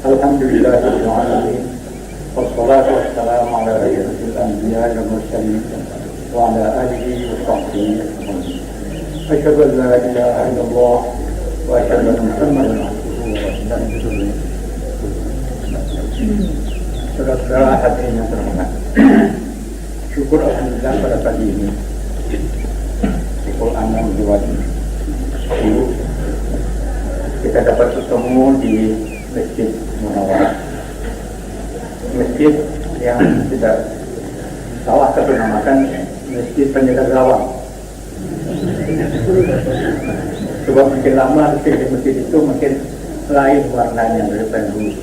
Alhamdulillahirabbil alamin. Wassalatu wassalamu ala asyrofil anbiya'i wal mursalin wa ala alihi wa sahbihi ajma'in. Asyhadu an la ilaha illallah wa asyhadu anna Muhammadan abduhu wa rasuluh. Saudara-saudara hadirin yang terhormat, syukur alhamdulillah pada pagi ini pukul 6.10 kita dapat bertemu di Masjid Munawwarah, masjid yang tidak salah kita namakan Masjid Penjaga Gawang. Sebab makin lama di masjid itu makin lain warnanya daripada dulu.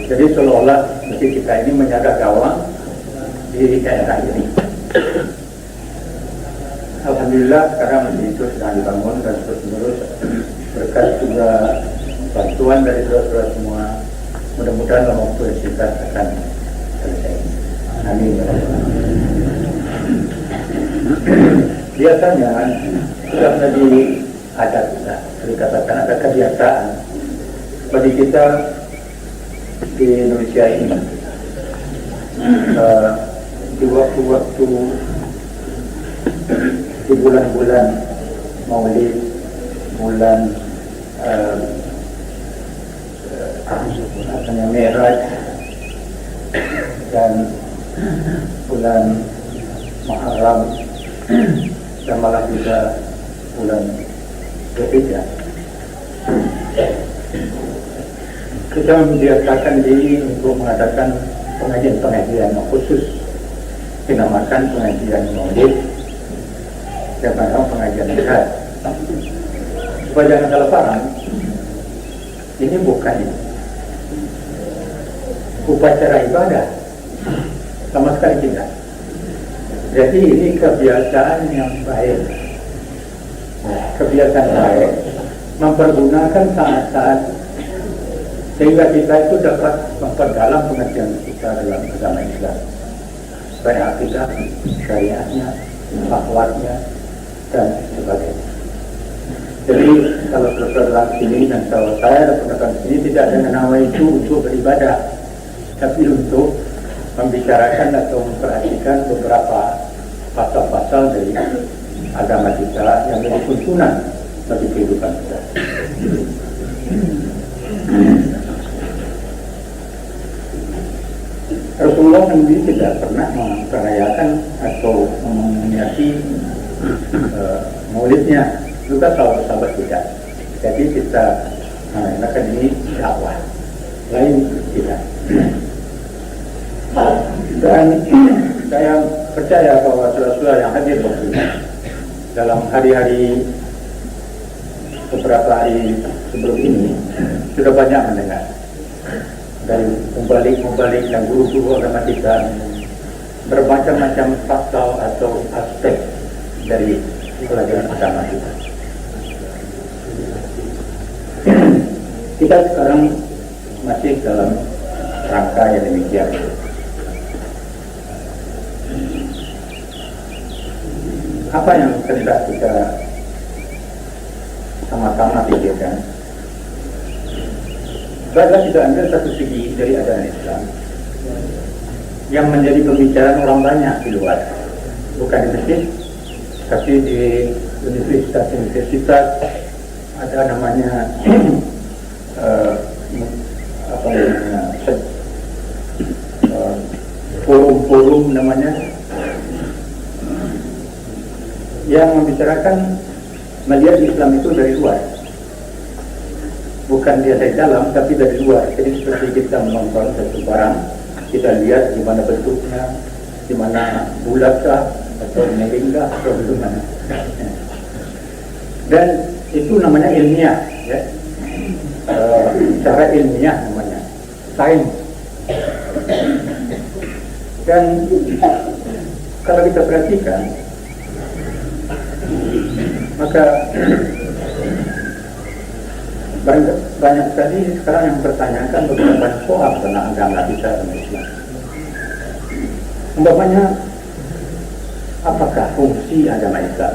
Jadi seolah-olah masjid kita ini menjaga gawang di daerah ini. Alhamdulillah sekarang masjid itu sedang dibangun dan terus-menerus berkat juga bantuan dari saudara-saudara semua. Mudah-mudahan dalam waktu yang singkat akan selesai. Amin. Biasanya sudah menjadi adat, dikatakan ada kebiasaan bagi kita di Indonesia ini di waktu-waktu di bulan-bulan Maulid, bulan Mi'raj dan bulan Muharram dan malah juga bulan Dzulhijjah, kita membiasakan diri untuk mengadakan pengajian-pengajian khusus dinamakan pengajian Maulid dan pengajian Mi'raj. Supaya jangan salah paham, ini bukan upacara ibadah, sama sekali tidak. Jadi ini kebiasaan yang baik, kebiasaan baik mempergunakan saat-saat sehingga kita itu dapat memperdalam pengertian kita dalam agama Islam, supaya kita syariatnya, akhlaknya dan sebagainya. Jadi kalau saudara sini dan kalau saya datang sini tidak dengan nama itu untuk beribadah, tapi untuk membicarakan atau memperhatikan beberapa pasal-pasal dari agama kita yang menjadi tuntunan bagi kehidupan kita. Rasulullah sendiri tidak pernah merayakan atau memperingati maulidnya, juga sahabat-sahabat tidak. Jadi kita menggunakan ini dakwah, lain tidak. Dan saya percaya bahwa saudara-saudara yang hadir dalam hari-hari beberapa hari sebelum ini sudah banyak mendengar dari mubalik dan guru-guru agama kita bermacam-macam pasal atau aspek dari pelajaran agama kita. Kita sekarang masih dalam rangka yang demikian. Apa yang hendak kita sama-sama pikirkan? Baiklah kita ambil satu segi dari ajaran Islam yang menjadi pembicaraan orang banyak di luar, bukan di masjid, tapi di universitas ada namanya forum-forum namanya, yang membicarakan melihat Islam itu dari luar, bukan dia dari dalam tapi dari luar. Jadi seperti kita menonton satu barang, kita lihat di mana bentuknya, di mana bulatkah atau miringkah atau bagaimana. Dan itu namanya ilmiah, ya. Cara ilmiah namanya sains. Dan kalau kita perhatikan, maka banyak sekali sekarang yang mempertanyakan beberapa soal tentang agama kita dan Islam. Umpamanya, apakah fungsi agama Islam,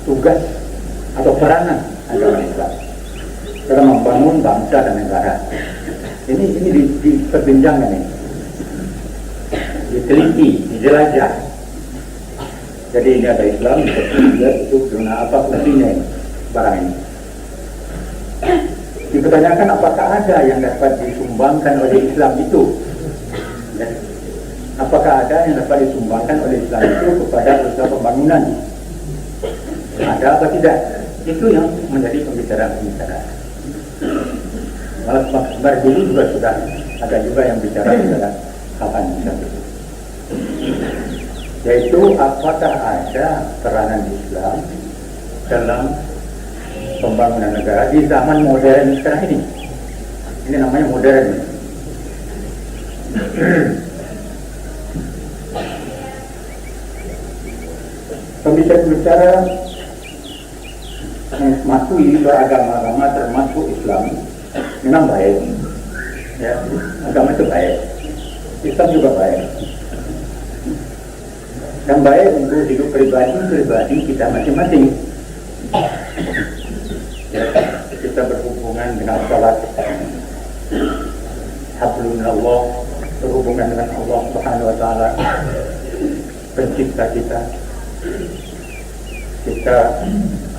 tugas atau peranan agama Islam? dalam membangun bangsa dan negara. Ini diperbincangkan ini, diteliti, dijelajah. Jadi ini ada Islam, itu guna apa fungsinya ini, barang ini. Dipertanyakan apakah ada yang dapat disumbangkan oleh Islam itu? Ya. Apakah ada yang dapat disumbangkan oleh Islam itu kepada usaha pembangunan? Ada apa tidak? Itu yang menjadi pembicaraan. Malah sebentar dulu juga sudah ada juga yang bicara tentang kapan itu. Yaitu apakah ada peranan Islam dalam pembangunan negara di zaman modern sekarang ini? Ini namanya modern. Pembicara-pembicara mengakui beragama-agama termasuk Islam memang baik, ya, agama itu baik, Islam juga baik, dan baik untuk hidup pribadi kita masing-masing. Ya, kita berhubungan dengan salat, hablum minallah, berhubungan dengan Allah Subhanahu Wa Taala, pencipta kita. Kita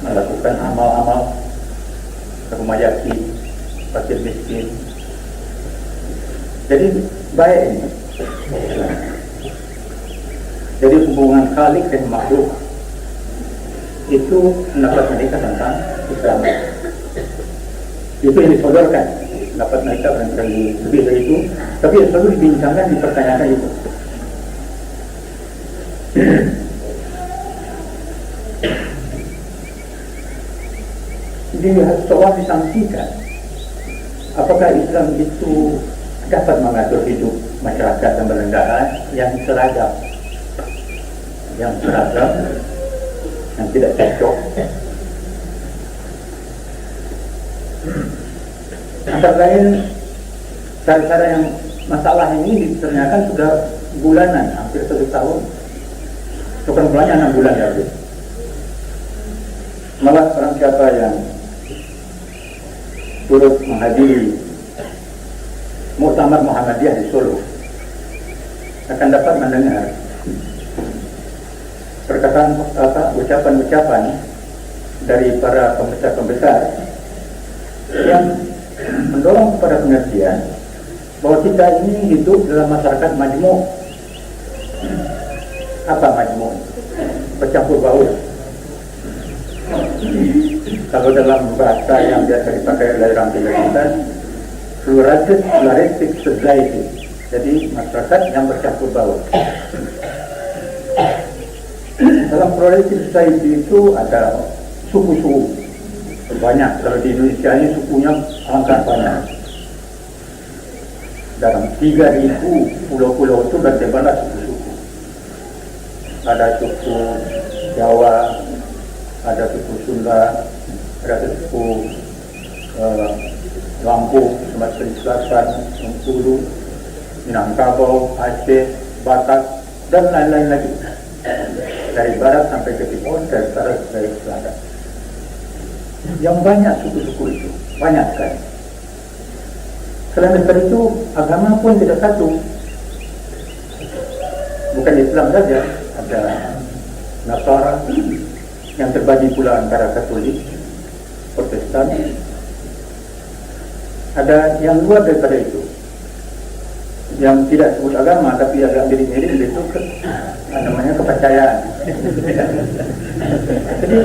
melakukan amal-amal rumah yatim, fakir miskin. Jadi baik ini. Jadi hubungan khalik dan makhluk itu pendapat mereka tentang Islam. Itu yang disodorkan. Pendapat mereka barangkali lebih dari itu, tapi yang selalu dibincangkan, dipertanyakan itu. Jadi seolah disangsikan, apakah Islam itu dapat mengatur hidup masyarakat dan bernegara yang seragam, yang tidak cocok. Antara lain cara-cara yang masalah ini ditanyakan sudah bulanan, hampir 1 tahun. Bukan bulannya 6 bulan ya. Malah orang siapa yang turut menghadiri Muktamar Muhammadiyah di Solo akan dapat mendengar perkataan ucapan-ucapan dari para pembesar-pembesar yang mendorong kepada pengertian bahwa kita ini hidup dalam masyarakat majmuk. Apa majmuk? Bercampur baur. Kalau dalam bahasa yang biasa dipakai oleh orang kita, pluralistic society. Jadi masyarakat yang bercampur baur. Dalam pluralistic society itu ada suku-suku banyak. Kalau di Indonesia ini sukunya angkat banyak. Dalam 3.000 pulau-pulau itu berdebatlah suku-suku. Ada suku Jawa, ada suku Sunda, ada suku Lampung, Sumatera Selatan, Bengkulu, Minangkabau, Aceh, Batak, dan lain-lain lagi. Dari barat sampai ke timur, dari barat sampai ke selatan. Yang banyak suku-suku itu, banyak sekali. Selain daripada itu, agama pun tidak satu. Bukan Islam saja, ada Nasara yang terbagi pula antara Katolik, Protestan. Ada yang luar daripada itu, yang tidak sebut agama tapi agak mirip-mirip itu namanya kepercayaan. Jadi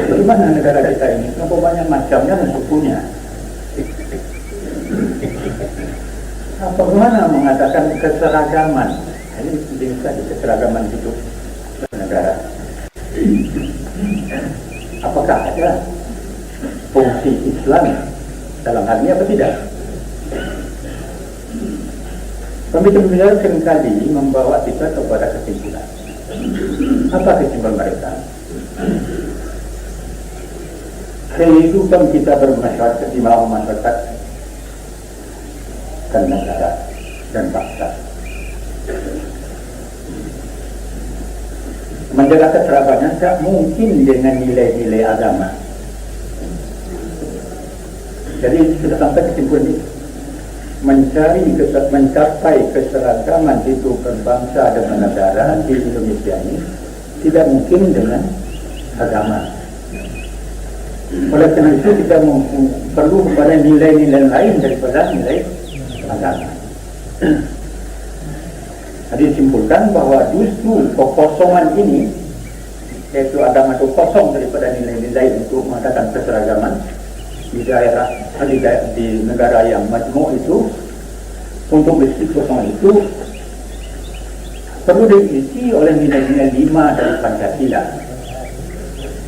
bagaimana negara kita ini? Kenapa banyak macamnya dan sukunya? Bagaimana mengatakan keseragaman? Ini penting sekali, keseragaman hidup negara. Apakah ada fungsi Islam dalam hal ini apa tidak? Pembicara-pembicara seringkali membawa kita kepada kesimpulan. Apa kesimpulan mereka? Kehidupan kita bermasyarakat di masyarakat dan negara dan bangsa. Menjaga keseragaman tak mungkin dengan nilai-nilai agama. Jadi sudah sampai kesimpulan itu. Mencapai keseragaman hidup berbangsa dan bernegara di Indonesia ini tidak mungkin dengan agama. Oleh karena itu kita perlu kepada nilai-nilai lain daripada nilai agama. Jadi disimpulkan bahwa justru kekosongan ini, yaitu agama itu kosong daripada nilai-nilai untuk mengadakan keseragaman di negara yang majmuk itu, untuk mengisi kosongan itu perlu diisi oleh nilai-nilai 5 dari Pancasila,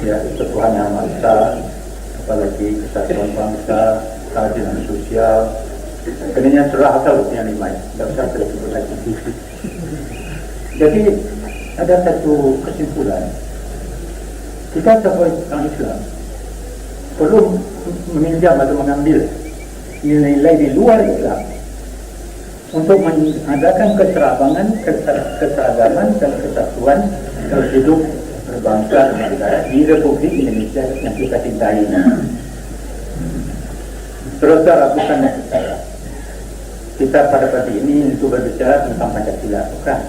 ya, ketuhanan bangsa, apalagi kesatuan bangsa, keadilan sosial. Kenanya surah asal yang 5 ya, tidak usah disebut lagi. Jadi ada satu kesimpulan, kita sebagai orang Islam perlu meminjam atau mengambil nilai-nilai di luar Islam untuk mengadakan keseragaman dan kesatuan hidup berbangsa dan bernegara di Republik Indonesia yang kita cintai. Terus bukan kita pada pagi ini untuk berbicara tentang Pancasila, bukan.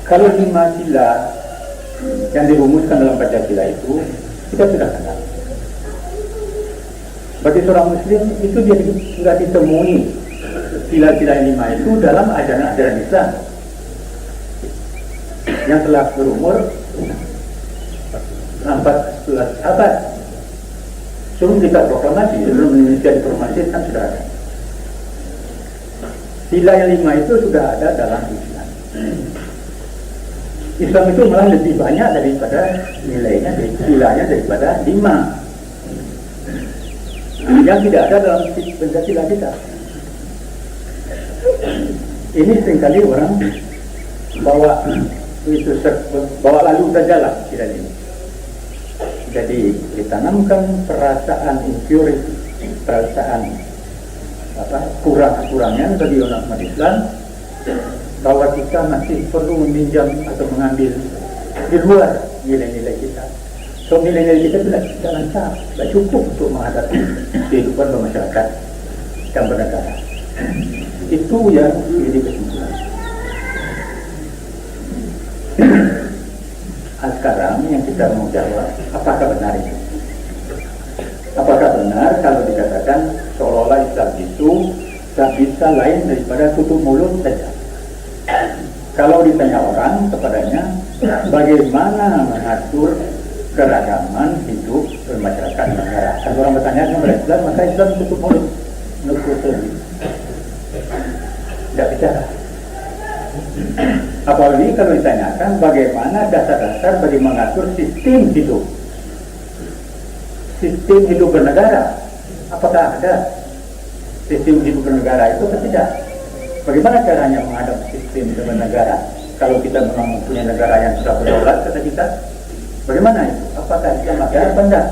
Kalau 5 sila yang dirumuskan dalam Pancasila itu kita sudah kenal. Bagi seorang Muslim itu dia sudah ditemui sila-sila 5 itu dalam ajaran Islam yang telah berumur 14 abad. Sebelum kita proklamasi, sebelum Indonesia diproklamasikan sudah ada. Sila yang 5 itu sudah ada dalam Islam. Islam itu malah lebih banyak daripada nilainya, silanya daripada 5 yang tidak ada dalam Pancasila kita. Ini seringkali orang bawa lalu sajalah sila ini. Jadi ditanamkan perasaan inferiority, perasaan kurang-kurangnya bagi umat Islam, bahwa kita masih perlu meminjam atau mengambil di luar nilai-nilai kita. So nilai-nilai kita tidak lancar, tidak cukup untuk menghadapi kehidupan bermasyarakat dan bernegara. Itu yang jadi kesimpulan. Sekarang yang kita mau jawab, apakah benar itu? Apakah benar kalau dikatakan seolah-olah Islam itu tak bisa lain daripada tutup mulut saja? Kalau ditanya orang kepadanya, bagaimana mengatur keragaman hidup bermasyarakat negara? Kalau orang bertanya kepada Islam, maka Islam tutup mulut, menutup telinga, tidak bicara. Apalagi kalau ditanyakan bagaimana dasar-dasar bagi mengatur sistem hidup bernegara, apakah ada sistem hidup bernegara itu atau tidak? Bagaimana caranya menghadapi sistem bernegara kalau kita memang mempunyai negara yang sudah berdaulat kata kita? Bagaimana itu? Apakah Islam ada atau tidak?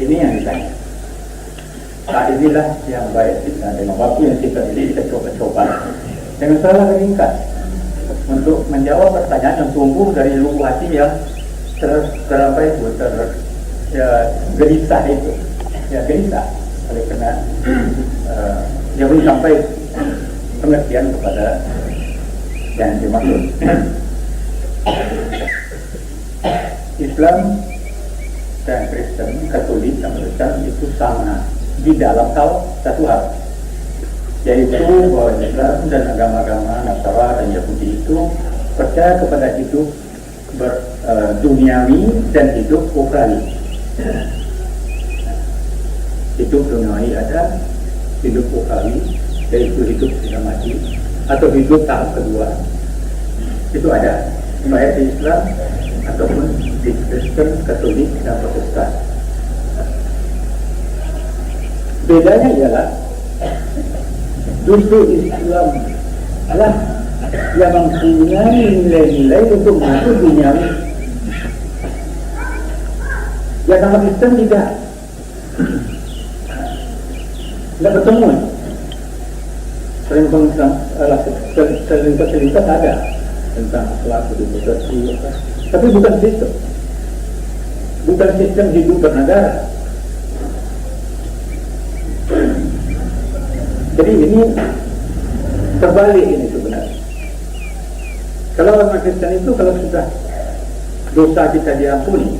Ini yang ditanya. Nah, inilah yang baik kita dengan waktu yang kita pilih, kita coba-coba dengan salah ringkas untuk menjawab pertanyaan yang tumbuh dari lubuk hati yang gelisah itu, ya gelisah oleh karena dia belum sampai pengertian kepada yang dimaksud. Islam dan Kristen, Katolik dan Protestan itu sama di dalam satu hal, yaitu bahwa Islam dan agama-agama Nasara dan Yahudi itu percaya kepada hidup duniawi dan hidup ukhrawi. Hidup duniawi ada, hidup ukhrawi yaitu hidup sudah mati atau hidup tahap kedua itu ada, baik di Islam ataupun di Kristen, Katolik dan Protestan. Bedanya ialah justru Islam adalah yang mempunyai nilai-nilai untuk mengatur duniawi, yang dalam Kristen tidak bertemu. Selintas ada tentang akhlak, demokrasi, tapi bukan sistem. bukan sistem hidup bernegara. Jadi ini terbalik ini sebenarnya. Kalau orang Kristen itu kalau sudah dosa kita diampuni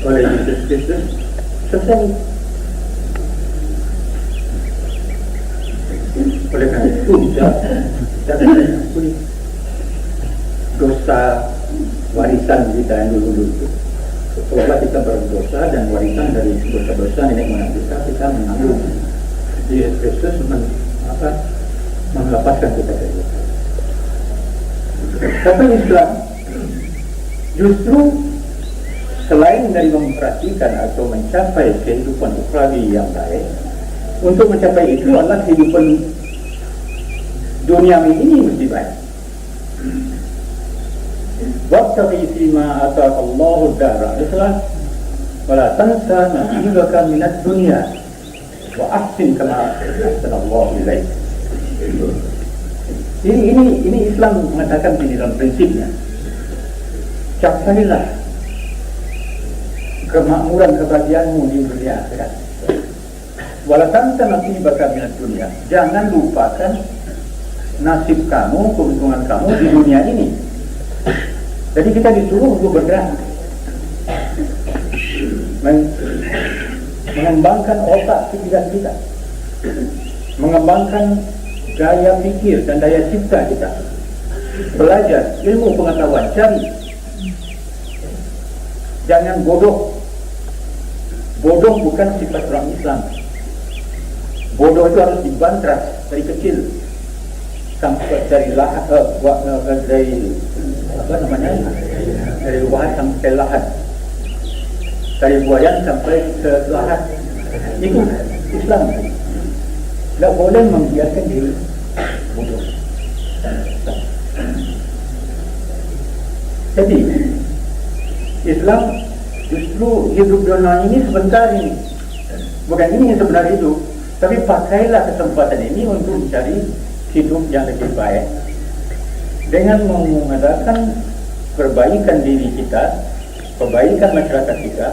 oleh Yesus Kristus, selesai. Oleh karena itu kita diampuni dosa warisan kita yang dulu itu. Setelah kita berdosa dan warisan dari dosa-dosa nenek moyang kita menanggung. Yesus Kristus melepaskan kita dari itu. Tapi Islam justru selain dari memperhatikan atau mencapai kehidupan ukhrawi yang baik, untuk mencapai itu adalah kehidupan duniawi ini mesti baik. Wabtaghi fima ataka Allahu ad-dara al-akhirah wa la tansa nasibaka minad dunya wa ahsin kama ahsana Allahu ilaik. Ini Islam mengatakan di dalam prinsipnya, capailah kemakmuran kebahagiaanmu di dunia akhirat. Wala tansa nasibaka minad dunya. Jangan lupakan nasib kamu, keuntungan kamu di dunia ini. Jadi kita disuruh untuk bergerak, mengembangkan otak pikiran kita, mengembangkan daya pikir dan daya cipta kita, belajar ilmu pengetahuan, cari. Jangan bodoh. Bodoh bukan sifat orang Islam. Bodoh itu harus dibantras dari kecil sampai dari lahat, dari wahat sampai lahat, dari buayan sampai ke lahat. Itu Islam. Tidak boleh membiarkan diri bodoh. Jadi Islam justru hidup dunia ini sebentar ini, bukan ini yang sebenarnya hidup, tapi pakailah kesempatan ini untuk mencari hidup yang lebih baik dengan mengadakan perbaikan diri kita, perbaikan masyarakat kita,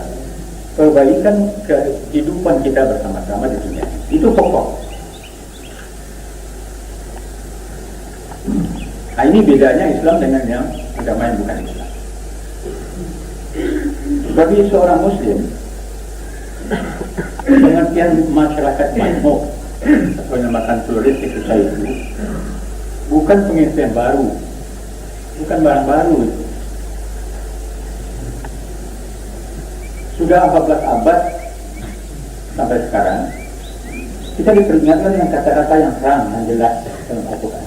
perbaikan kehidupan kita bersama-sama di dunia. Itu pokok. Nah, ini bedanya Islam dengan yang agama yang bukan Islam. Bagi seorang Muslim, pengertian masyarakat makmur atau dinamakan pluralistic society bukan pengertian baru, bukan barang baru. Sudah 14 abad sampai sekarang kita diperingatkan dengan kata-kata yang terang dan jelas dalam Al-Quran.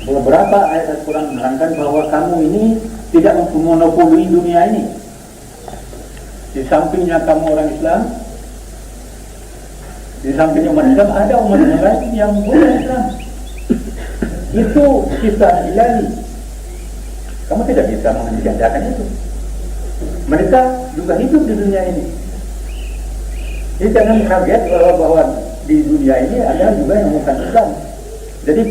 Beberapa ayat Al-Quran menerangkan bahwa kamu ini tidak memonopoli dunia ini. Di sampingnya kamu orang Islam, di sampingnya umat Islam ada umat yang lain yang bukan Islam. Itu kisah ilahi. Kamu tidak bisa menjadikan itu. Mereka juga hidup di dunia ini. Jadi jangan kaget bahwa di dunia ini ada juga yang bukan Islam. Jadi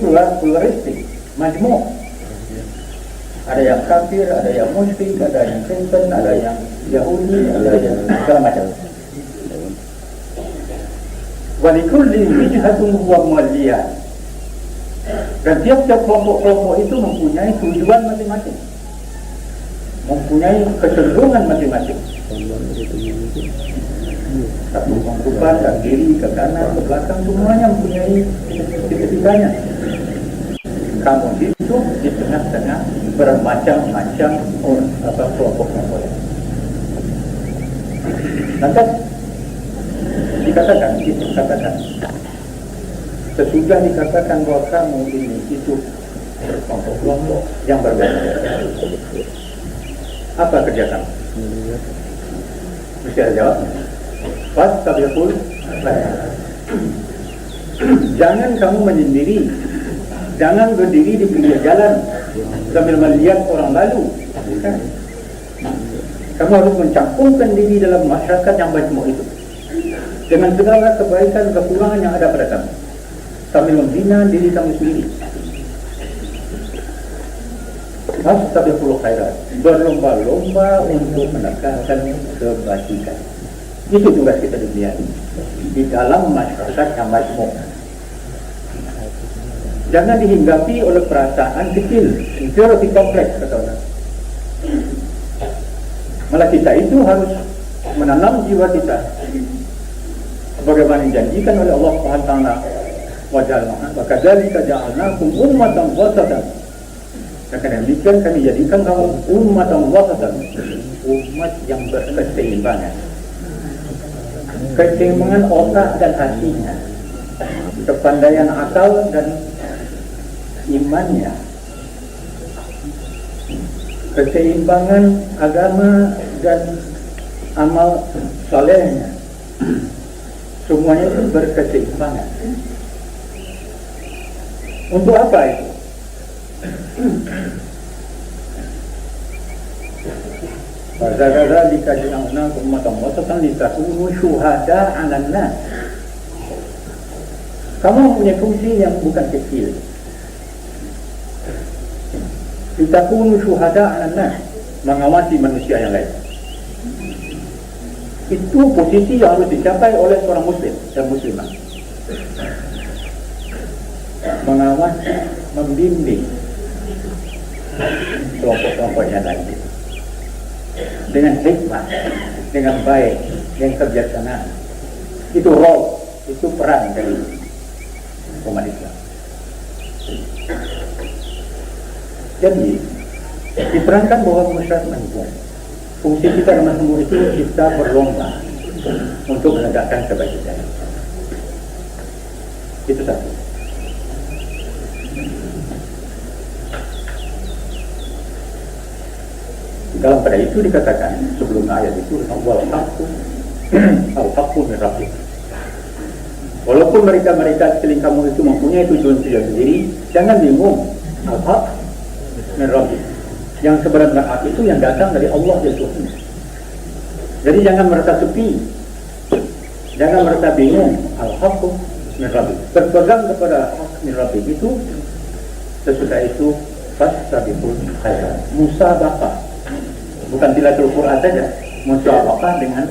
pluralistik, majmuk. Ada yang kafir, ada yang musyrik, ada yang Kristen, ada yang Yahudi, ada yang segala macam. Walikulli wijhatun huwa muwalliyah. Dan tiap-tiap kelompok-kelompok itu mempunyai tujuan masing-masing, mempunyai kecenderungan masing-masing. Satu kehidupan, ke kiri, ke kanan, ke belakang, semuanya mempunyai titik-titiknya. Kamu hidup di tengah-tengah bermacam-macam kelompok-kelompok. Lantas dikatakan sesudah dikatakan bahwa kamu ini hidup berkelompok-kelompok yang berbeda, apa kerja kamu? Mesti ada jawabnya. Fastabiqul khairat. Jangan kamu menyendiri. Jangan berdiri di pinggir jalan sambil melihat orang lalu. Kamu harus mencampurkan diri dalam masyarakat yang majmuk itu dengan segala kebaikan kekurangan yang ada pada kamu, sambil membina diri kamu sendiri. Fastabiqul khairat, berlomba-lomba untuk menegakkan kebajikan. Itu tugas kita di dunia ini, di dalam masyarakat yang majmuk. Jangan dihinggapi oleh perasaan kecil, inferiority complex kata orang. Malah kita itu harus menanam jiwa kita sebagaimana dijanjikan oleh Allah Subhanahu wa taala, wa ja'alna wa kadzalika ja'alnakum ummatan wasatan. Karena demikian kami jadikan kamu ummatan wasatan, umat yang berkeseimbangan. Keseimbangan otak dan hatinya, kepandaian akal dan imannya, keseimbangan agama dan amal salehnya, semuanya itu berkeseimbangan. Untuk apa itu? Fadzalika ja'alnakum ummatan wasatan litakunu syuhada 'alan nas. Kamu mempunyai fungsi yang bukan kecil. Litakunu syuhada 'alan nas, mengawasi manusia yang lain. Itu posisi yang harus dicapai oleh seorang muslim dan muslimah. Mengawasi, membimbing kelompok-kelompok yang lain dengan hikmah, dengan baik, dengan kebijaksanaan. Itu role, itu peran dari umat Islam. Jadi diperankan bahwa masyarakat majmuk, fungsi kita dalam majmuk itu kita berlomba untuk menegakkan kebajikan. Itu satu. Dalam pada itu dikatakan sebelum ayat itu wal haqqu al-haqqu min rabbik. Walaupun mereka sekeliling kamu itu mempunyai tujuan sendiri, jangan bingung. Al-haqq min rabbik, yang sebenarnya hak itu yang datang dari Allah ya Tuhan. Jadi jangan merasa sepi, jangan merasa bingung. Al-haqqu min rabbik, berpegang kepada hak min rabbik itu. Sesudah itu fastabiqul khairat, musabaqah. Bukan tilawatul Quran saja, musabaqah dengan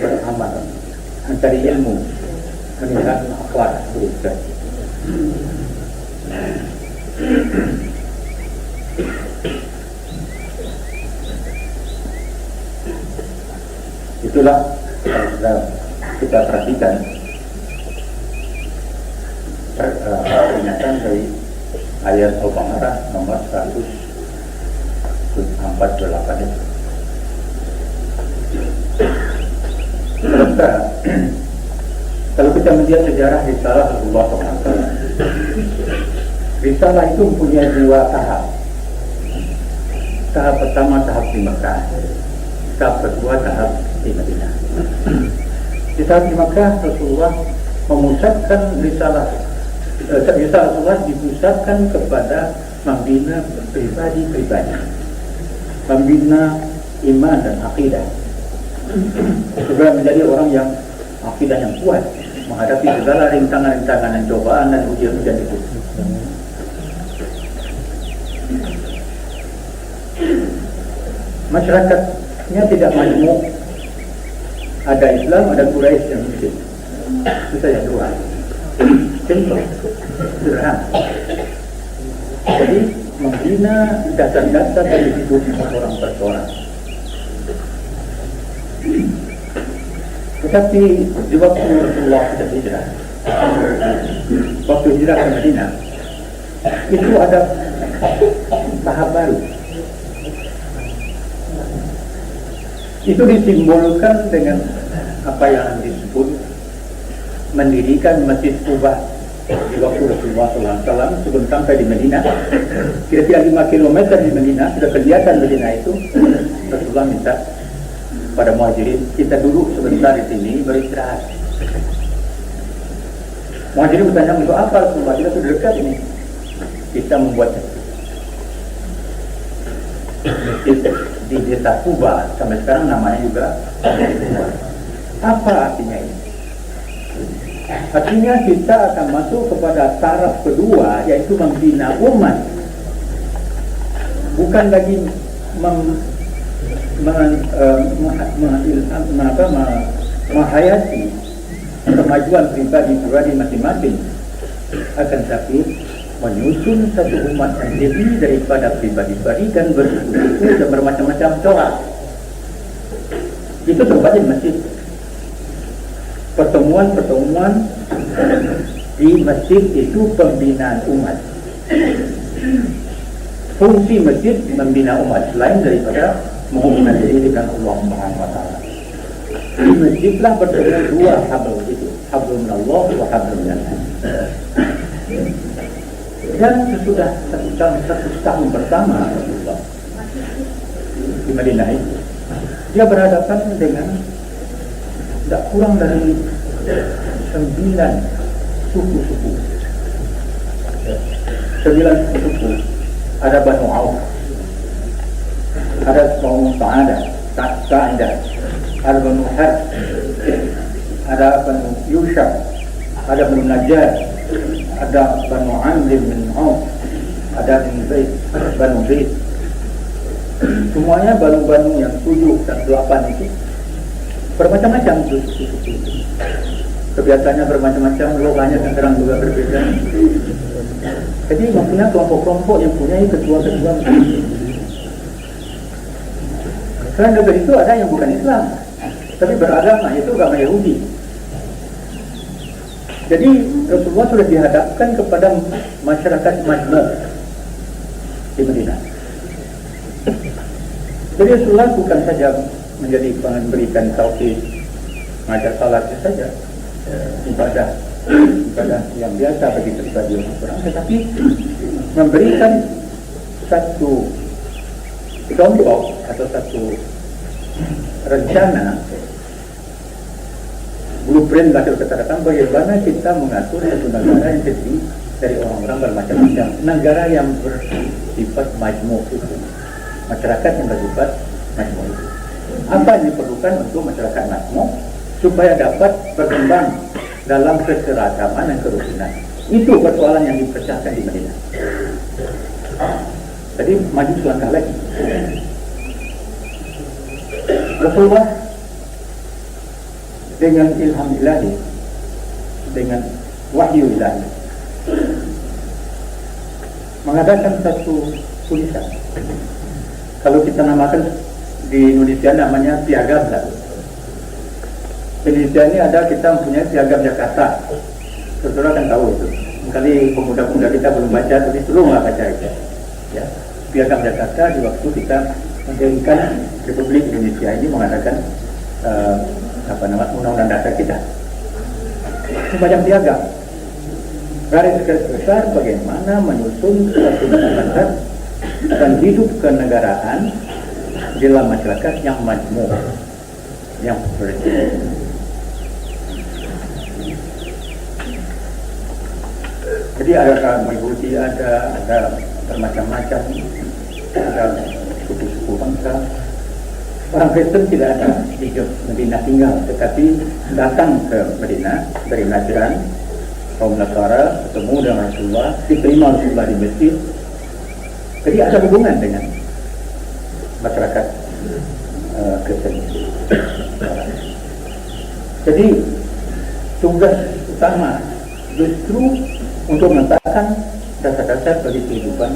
beramal, mencari ilmu, meningkat akhlak berusaha. Itulah kita perhatikan peringatan dari ayat Al-Baqarah nomor 148 itu. Kalau kita melihat sejarah risalah Rasulullah SAW, risalah itu mempunyai dua tahap. Tahap pertama tahap di Mekah, tahap kedua tahap di Madinah. Di tahap di Mekah Rasulullah memusatkan risalah Rasulullah dipusatkan kepada membina pribadi-pribadi, membina iman dan akidah, supaya menjadi orang yang akidah yang kuat menghadapi segala rintangan-rintangan dan cobaan dan ujian-ujian itu. Masyarakatnya tidak majmuk, ada Islam, ada Quraisy yang Muslim. Itu saja dua. Simple, sederhana. Jadi membina dasar-dasar dari hidup orang per orang. Tetapi di waktu Rasulullah sudah hijrah, waktu hijrah ke Madinah, itu ada tahap baru. Itu disimbolkan dengan apa yang disebut mendirikan Masjid Quba di waktu Rasulullah SAW sebelum sampai di Madinah. Kira-kira 5 km di Madinah, sudah kelihatan Madinah itu. Rasulullah minta pada muhajirin, kita duduk sebentar di sini beristirahat. Muhajirin bertanya, untuk apa Rasulullah? Kita sudah dekat ini. Kita membuat masjid di desa Quba, sampai sekarang namanya juga Quba. Apa artinya ini? Artinya kita akan masuk kepada taraf kedua, yaitu membina umat. bukan lagi menghayati kemajuan pribadi masing-masing, akan tapi menyusun satu umat yang lebih daripada pribadi-pribadi dan bersuku dan bermacam-macam corak. Itu tempatnya masjid. Pertemuan-pertemuan di masjid itu pembinaan umat. Fungsi masjid membina umat selain daripada menghubungkan diri dengan Allah Subhanahu wa taala. Di masjidlah bertemu dua hablum itu, hablum minallah wa hablum minannas. Dan sesudah satu tahun bersama Rasulullah di Madinah itu, dia berhadapan dengan tidak kurang dari 9 suku-suku. 9 suku. Ada Banu Auf, ada Banu Sa'idah, ada Banu Harb, ada Banu Yushab, ada Banu Najjar, ada Banu Amr bin Auf, ada Banu Zaid. Semuanya banu-banu yang 7 dan 8 itu bermacam-macam suku. Kebiasaannya bermacam-macam, loganya kadang juga berbeda. Jadi mempunyai kelompok-kelompok yang punya ketua-ketua. Selain dari itu ada yang bukan Islam, tapi beragama, itu agama Yahudi. Jadi Rasulullah sudah dihadapkan kepada masyarakat majmuk di Madinah. Jadi Rasulullah bukan saja menjadi memberikan tauhid, mengajar salat saja, ibadah yang biasa bagi pribadi orang, tetapi memberikan satu contoh atau satu rencana, blueprint lah kita katakan, bagaimana kita mengatur satu negara yang terdiri dari orang-orang bermacam-macam, negara yang bersifat majmuk itu, masyarakat yang bersifat majmuk itu. Apa yang diperlukan untuk masyarakat majmuk supaya dapat berkembang dalam keseragaman dan kerukunan? Itu persoalan yang dipecahkan di Madinah. Jadi maju selangkah lagi. Rasulullah dengan ilham ilahi, dengan wahyu ilahi, mengadakan satu tulisan. Kalau kita namakan di Indonesia namanya piagam lah. Indonesia ini ada, kita mempunyai piagam Jakarta. Saudara kan tahu itu. Kali pemuda-pemuda kita belum baca, tapi tolonglah baca itu. Ya, piagam Jakarta di waktu kita mendirikan Republik Indonesia ini mengadakan undang-undang dasar kita. Semacam piagam. Garis besar bagaimana menyusun suatu masyarakat dan hidup kenegaraan dalam masyarakat yang majmuk, yang bersih. Jadi ada mengikuti, ada bermacam-macam, ada suku-suku bangsa. Orang Kristen tidak ada di Madinah tinggal, tetapi datang ke Madinah dari Najran, kaum Nasara, bertemu dengan Rasulullah, diterima Rasulullah di masjid. Jadi ada hubungan dengan masyarakat Kristen. Jadi tugas utama justru untuk meletakkan dasar-dasar bagi kehidupan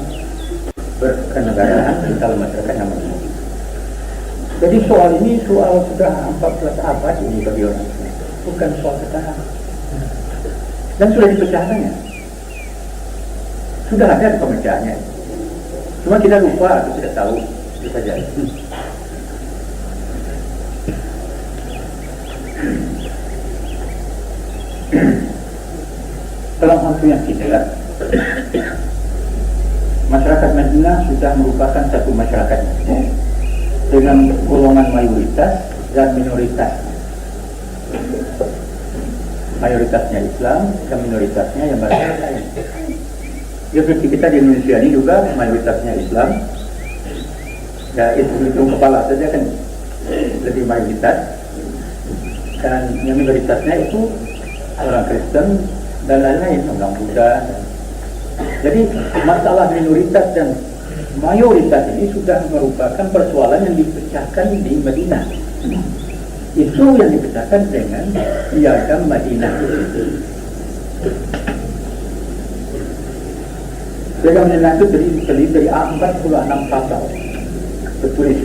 berkenegaraan di dalam masyarakat yang majmuk. Jadi soal ini soal sudah 14 abad ini bagi orang Islam, bukan soal sekarang. Dan sudah dipecahkannya, sudah ada pemecahannya. Cuma kita lupa atau tidak tahu, itu saja. Dalam waktu yang tidak, masyarakat Madinah sudah merupakan satu masyarakat dengan golongan mayoritas dan minoritas. Mayoritasnya Islam dan minoritasnya yang bahasa lain. Ya, seperti kita di Indonesia ini juga mayoritasnya Islam. Ya, itu kepala saja kan lebih mayoritas, dan yang minoritasnya itu orang Kristen dan lain-lain, orang Buddha. Jadi masalah minoritas dan mayoritas ini sudah merupakan persoalan yang dipecahkan di Madinah. Itu yang dipecahkan dengan piagam Madinah. Piagam Madinah itu terdiri dari 46 pasal tertulis.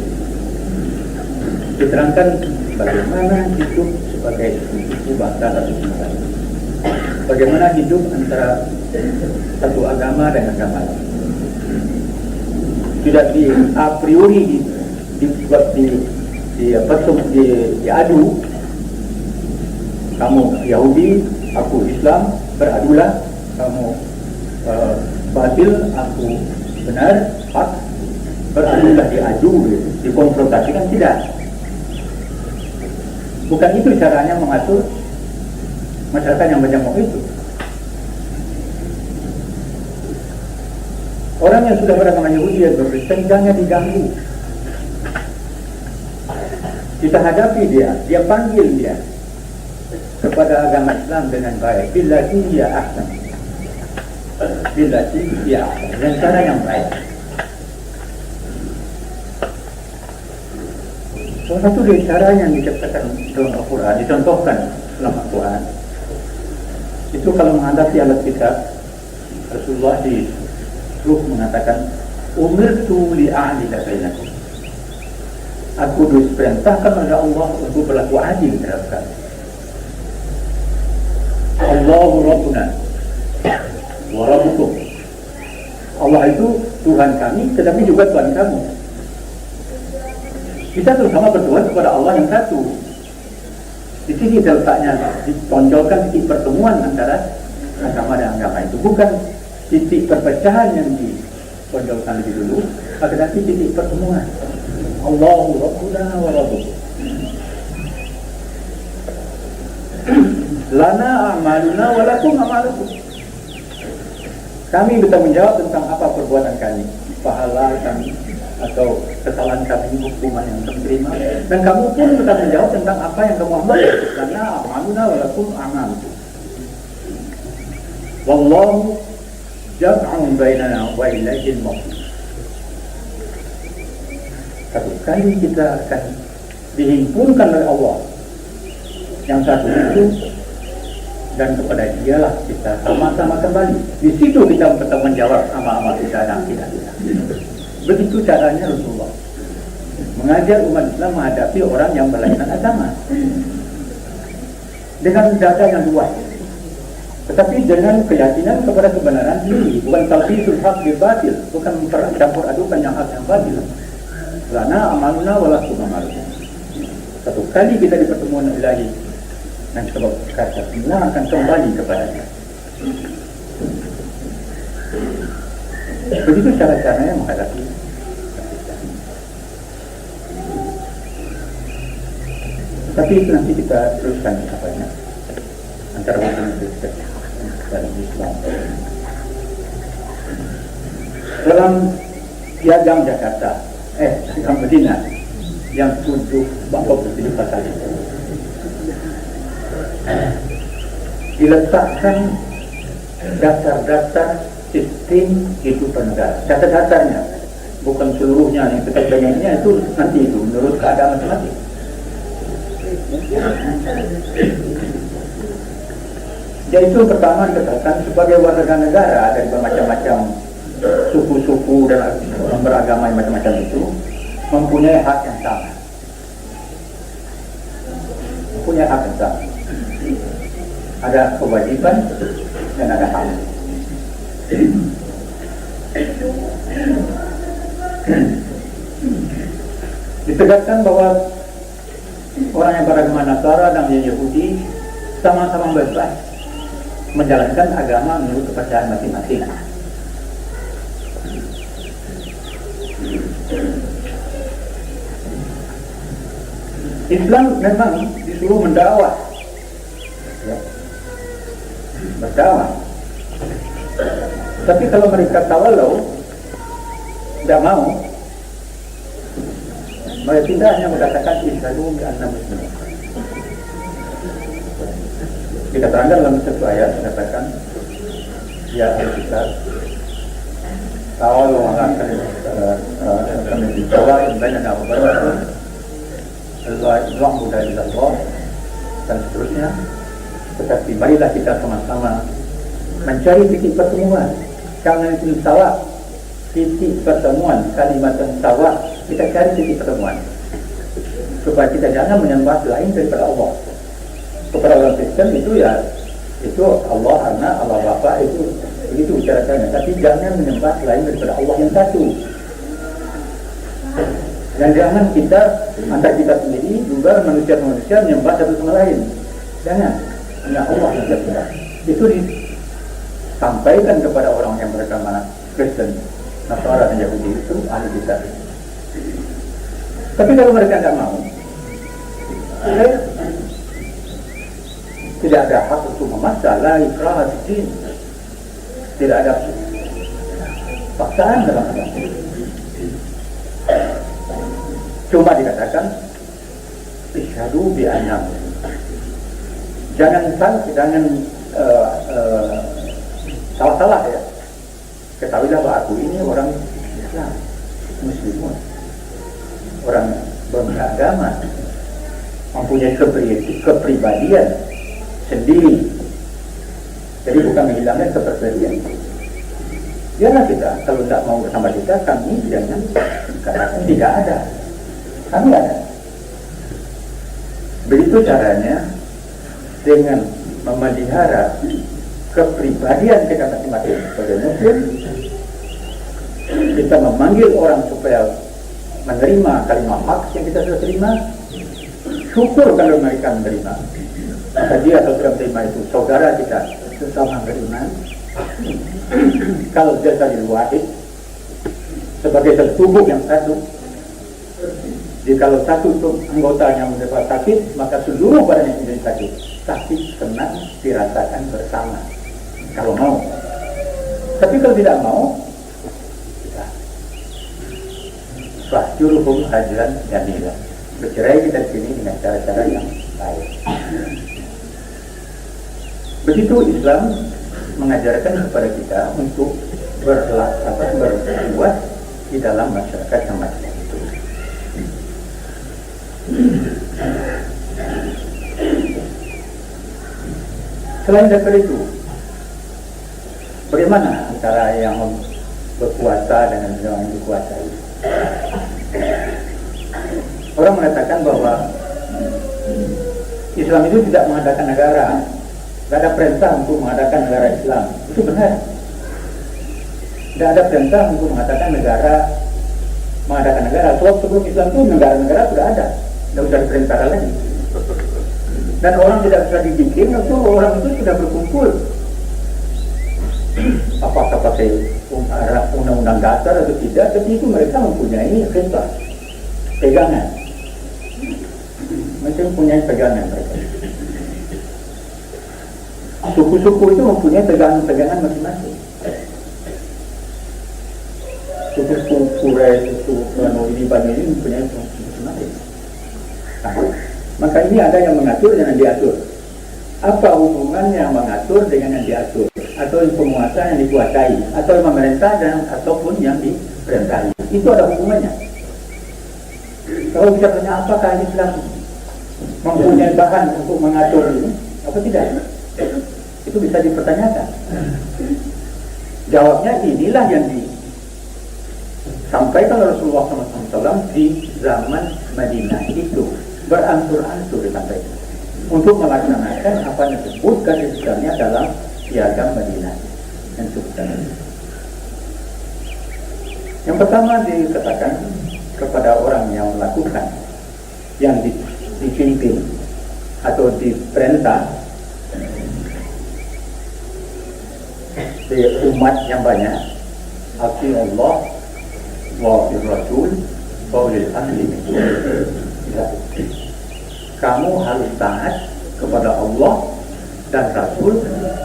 Diterangkan bagaimana hidup sebagai suku bangsa satu negara. Bagaimana hidup antara satu agama dan agama lain. Tidak a priori dibuat diadu. Kamu Yahudi, aku Islam, beradulah. Kamu batil, aku benar, hak, beradulah, diadu, dikonfrontasikan, tidak. Bukan itu caranya mengatur masyarakat yang menjamuk itu. Orang yang sudah beragama Yahudi dan berkristen jangan diganggu. Kita hadapi dia panggil dia kepada agama Islam dengan baik. Billati dia ahsan. Billati dia ahsan. Dengan cara yang baik. Salah satu dari cara yang diciptakan dalam Al-Quran, dicontohkan dalam Al-Quran, itu kalau menghadapi alat kitab, Rasulullah disuruh mengatakan, umirtu li'a'adila bainakum. Aku diperintahkan oleh Allah untuk berlaku adil terhadap kalian. Allahu Rabbuna wa Rabbukum. Allah itu Tuhan kami, tetapi juga Tuhan kamu. Kita terutama berdoa kepada Allah yang satu. Di sini letaknya ditonjolkan titik pertemuan antara agama dan agama itu, bukan titik perpecahan yang ditonjolkan lebih dulu, akan titik pertemuan. Allahu Rabbuna wa Rabbukum. Lana a'maluna wa lakum a'malukum. Kami bertanggung jawab tentang apa perbuatan kami, pahala kami atau kesalahan kami, hukuman yang kami terima, dan kamu pun bertanggung jawab tentang apa yang kamu amal. Lana a'maluna wa lakum a'malukum. Wallahu jam'un bainana wa ilaihil maqsud. Satu kali kita akan dihimpunkan oleh Allah yang satu itu, dan kepada dialah kita sama-sama kembali. Di situ kita bertanggung jawab amal-amal kita dan tidak kita. Begitu caranya Rasulullah mengajar umat Islam menghadapi orang yang berlainan agama dengan dada yang luas, tetapi dengan keyakinan kepada kebenaran sendiri, bukan talbisul haq bil batil, bukan campur adukan yang hak yang batil. Lana amaluna walakum amalukum. Satu kali kita di pertemuan ilahi, dan sebab kata semua akan kembali kepadanya. Begitu cara-caranya menghadapi. Tapi itu nanti kita teruskan apanya antara hubungan Kristen dan Islam. Dalam piagam Jakarta, yang Medina yang 7 pasal itu diletakkan dasar-dasar sistem kehidupan negara. Dasar-dasarnya, bukan seluruhnya yang kita banyaknya itu nanti itu menurut keadaan masing-masing. Yaitu pertama dikatakan sebagai warga negara dari bermacam-macam suku-suku dan beragama yang macam-macam itu mempunyai hak yang sama. Mempunyai hak yang sama. Ada kewajiban dan ada hak. Ditegaskan bahwa orang yang beragama Nasara dan yang Yahudi sama-sama bebas menjalankan agama menurut kepercayaan masing-masing. Islam memang disuruh mendakwah, berdakwah. Tapi kalau mereka tawalau tidak mau, mereka tidak hanya mengatakan isyhadu bi anna muslimun. Dikatakan dalam satu ayat, dikatakan ya al-kitab Tahu orang akan dijawab banyak nama baru, Allah mudah Allah dan seterusnya. Tetapi marilah kita sama-sama mencari titik pertemuan. Jangan itu sawa, titik pertemuan, kalimat yang sawa. Kita cari titik pertemuan supaya kita jangan menyembah lain daripada Allah. Kepada orang Kristen itu ya, itu Allah anak, Allah Bapa, itu begitu bicarakannya. Tapi jangan menyembah lain daripada Allah yang satu. Dan jangan kita antara kita sendiri juga manusia-manusia menyembah satu sama lain. Jangan. Hanya Allah yang satu. Itu disampaikan kepada orang yang beragama Kristen, Nasara dan Yahudi itu ahli kitab. Tapi kalau mereka tidak mau, tidak ada hak untuk memaksa, la ikraha fid din. Tidak ada paksaan dalam agama. Cuma dikatakan isyhadu bi anna. Jangan salah-salah ya. Ketahuilah bahwa aku ini orang Islam, Muslimun, orang beragama, mempunyai kepribadian sendiri. Jadi bukan menghilangkan kepribadian. Biarlah kita, kalau tidak mau bersama kita, kami jangan katakan tidak ada. Kami ada. Begitu caranya dengan memelihara kepribadian kita masing-masing sebagai Muslim. Kita memanggil orang supaya menerima kalimat hak yang kita sudah terima. Syukur kalau mereka menerima. Maka dia kalau sudah menerima itu saudara kita sesama beriman. Kalau dia jadi wahid sebagai satu tubuh yang satu. Jadi kalau satu anggota yang mendapat sakit, maka seluruh badan yang menjadi sakit. Sakit senang dirasakan bersama. Kalau mau. Tapi kalau tidak mau, kita fahjuruhum hajran jamila. Bercerai kita di sini dengan cara-cara yang baik. Begitu Islam mengajarkan kepada kita untuk berbuat di dalam masyarakat yang macam itu. Selain daripada itu, bagaimana antara yang berkuasa dengan yang dikuasai? Orang mengatakan bahwa Islam itu tidak mengadakan negara. Tidak ada perintah untuk mengadakan negara Islam. Itu benar. Tidak ada perintah untuk mengadakan negara. Sebab sebelum Islam itu negara-negara sudah ada. Tidak usah diperintahkan lagi. Dan orang tidak bisa dibikin, itu orang itu sudah berkumpul. Apakah pakai undang-undang dasar atau tidak, tapi itu mereka mempunyai khilafah, pegangan. Mereka mempunyai pegangan mereka. Suku-suku itu mempunyai pegangan masing-masing. Suku Quraisy, suku Bani ini mempunyai masing-masing. Nah, maka ini ada yang mengatur dan yang diatur. Apa hubungannya mengatur dengan yang diatur? Atau penguasa yang dikuasai? Atau pemerintah dan ataupun yang diperintahi? Itu ada hubungannya. Kalau kita tanya apakah Islam mempunyai bahan untuk mengatur ini? Apa tidak? Itu bisa dipertanyakan. Jawabnya inilah yang disampaikan Rasulullah SAW di zaman Madinah itu. Beransur-ansur disampaikan untuk melaksanakan apa yang disebutkan sebenarnya dalam piagam Madinah yang disebutkan. Yang pertama dikatakan kepada orang yang melakukan, yang dipimpin atau diperintah di umat yang banyak, ati Allah wa Rasul wa ulil amri minkum. Kamu harus taat kepada Allah dan Rasul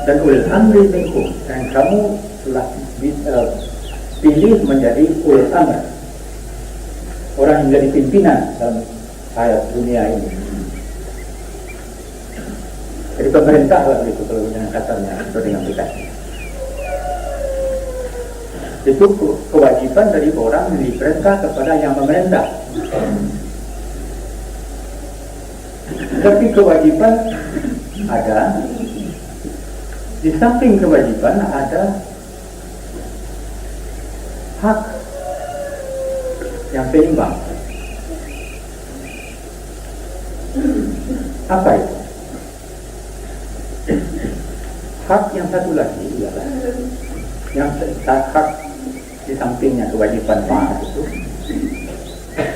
dan ulil amri minkum, dan kamu telah pilih menjadi ulil amr, orang yang menjadi pimpinan dalam hayat dunia ini. Jadi pemerintah lah itu kalau dengan kasarnya atau dengan kita. Itu kewajiban dari orang yang diperintah kepada yang memerintah. Tapi kewajiban ada, di samping kewajiban ada hak yang seimbang. Apa itu? Hak yang satu lagi ialah yang hak di sampingnya kewajiban taat itu,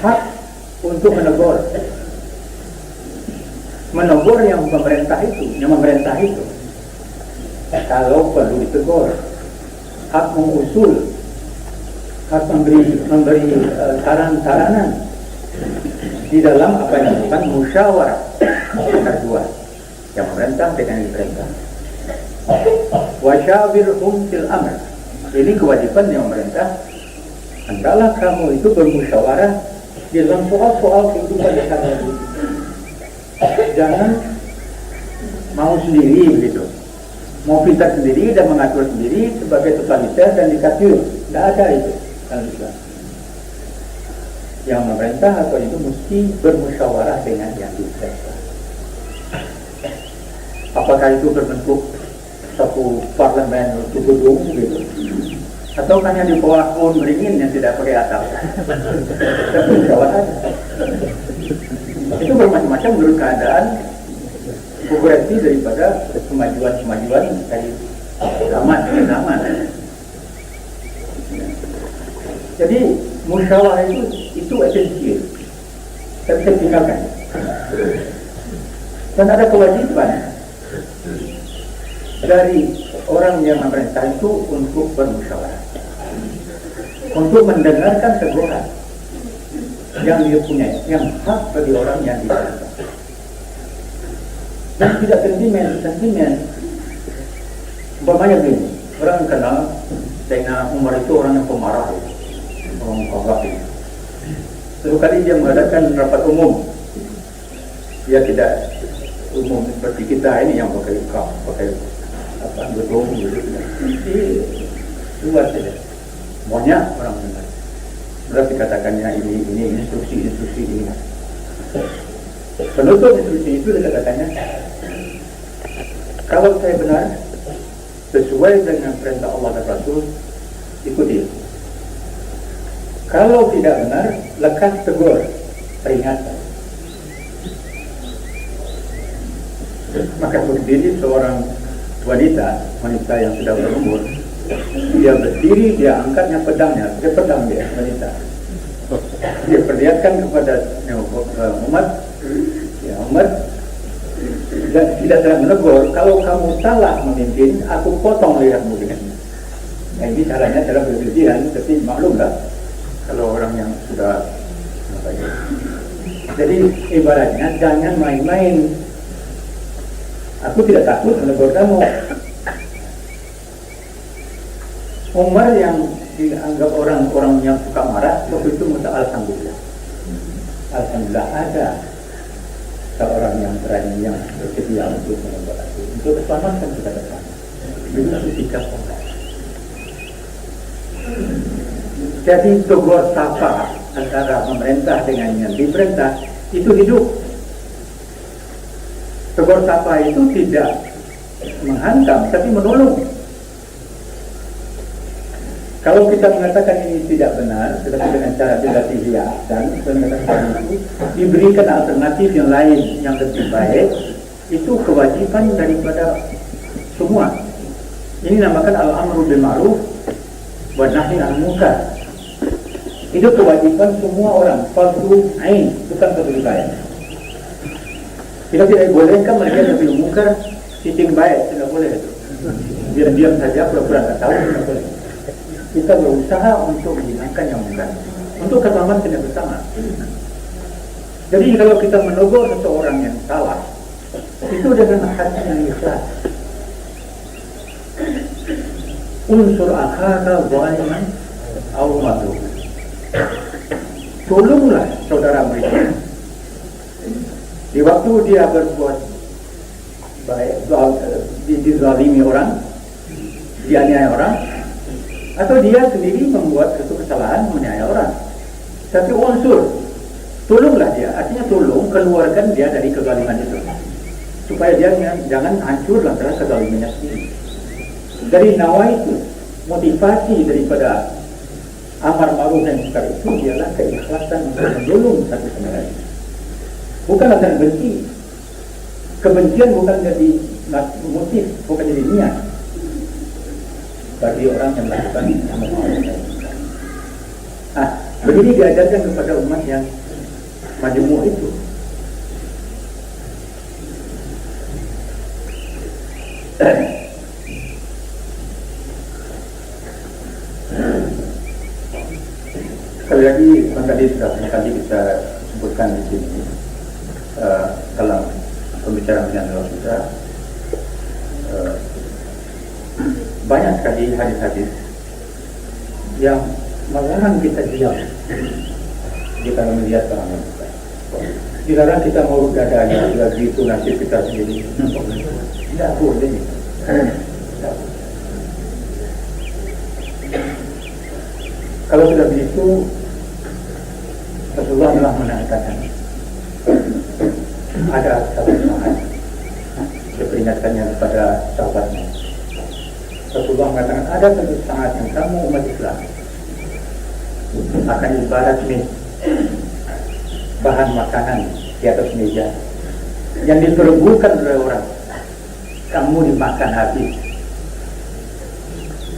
hak untuk menegur yang memerintah itu kalau perlu ditegur, hak mengusul, hak memberi saran-saranan di dalam apa yang disebut musyawarah antara dua, yang memerintah dengan diperintah. Wasyawirhum fil amr. Ini kewajiban yang memerintah. Hendaklah kamu itu bermusyawarah di dalam soal-soal kehidupan sehari-hari. Jangan mau sendiri begitu, mau pintar sendiri dan mengatur sendiri sebagai totaliter dan diktator. Tidak ada itu dalam Islam. Yang memerintah atau itu mesti bermusyawarah dengan yang diperintah. Apakah itu berbentuk satu parlemen untuk gedung gitu, atau hanya di bawah pohon beringin yang tidak pakai atap? Tapi musyawarah itu bermacam-macam menurut keadaan, berarti daripada kemajuan dari zaman ke zaman. Jadi musyawarah itu esensial, tidak bisa ditinggalkan. Dan ada kewajiban dari orang yang memerintah itu untuk bermusyawarah, untuk mendengarkan teguran yang dia punya, yang hak bagi orang yang diperintah, dan tidak sentimen. Umpamanya begini, orang kenal Sayyidina Umar itu orang yang pemarah, orang pemabak. Satu kali dia mengadakan rapat umum, dia tidak umum seperti kita ini yang pakai gedung gitu, di luar saja, banyak orang mendengar. Berarti katakannya ini instruksi ini. Penutup instruksi itu dia katakannya, kalau saya benar sesuai dengan perintah Allah dan Rasul, ikuti. Kalau tidak benar, lekas tegur, peringatan. Maka berdiri seorang wanita yang sudah berumur, dia berdiri, dia angkatnya pedangnya, wanita. Dia perlihatkan kepada umat, tidak sedang menegur, kalau kamu salah memimpin, aku potong lehermu dengan ini. Nah, ini caranya cara berlebihan, tapi maklumlah kalau orang yang sudah jadi ibaratnya jangan main-main. Aku tidak takut menegur kamu. Umar yang dianggap orang-orang yang suka marah, waktu itu minta alhamdulillah. Alhamdulillah ada seorang yang berani, yang bersedia untuk menegur aku, untuk keselamatan kita bersama. Itu sikap Umar. Jadi tegur sapa antara pemerintah dengan yang diperintah itu hidup. Tegur sapa itu tidak menghantam, tapi menolong. Kalau kita mengatakan ini tidak benar, tetapi dengan cara tidak dan mengatakan itu diberikan alternatif yang lain yang lebih baik, itu kewajiban daripada semua. Ini namakan al-amru bil ma'ruf wa nahi 'anil munkar. Itu kewajiban semua orang, fardu ain, bukan fardu kifayah. Kita tidak bolehkan mereka yang bil munkar sitting baik, tidak boleh itu. Diam-diam saja, pura-pura tak tahu, tidak boleh. Kita berusaha untuk menghilangkan yang munkar, untuk keselamatan kita bersama. Jadi kalau kita menegur seseorang yang salah, itu dengan hati yang ikhlas. Unsur akhaka zaliman aw mazluman. Tolonglah saudara mereka di waktu dia berbuat baik, dizalimi orang, dianiaya orang, Atau dia sendiri membuat satu kesalahan menganiaya orang. Tapi unsur, tolonglah dia. Artinya tolong keluarkan dia dari kezaliman itu. Supaya dia jangan hancur lantaran kezalimannya sendiri. Dari nawa itu, motivasi daripada amar ma'ruf dan munkar itu ialah keikhlasan untuk menolong satu sama lain. Bukan lantaran benci. Kebencian bukan jadi motif, bukan jadi niat bagi orang yang melakukan amar ma'ruf dan munkar. Begini diajarkan kepada umat yang majmuk itu. Sekali lagi, tadi sudah banyak kali kita sebutkan di sini dalam pembicaraan dengan Allah kita, banyak sekali hadis-hadis yang melarang kita diam jika melihat orang lain. Dilarang kita mau dadanya, lagi itu nasib kita sendiri. Tidak boleh. Kalau sudah begitu, Rasulullah telah menanyakan ada satu saat dia peringatkannya kepada sahabatnya. Rasulullah mengatakan ada satu saat yang kamu umat Islam akan ibarat bahan makanan di atas meja yang diperebutkan oleh orang, kamu dimakan habis.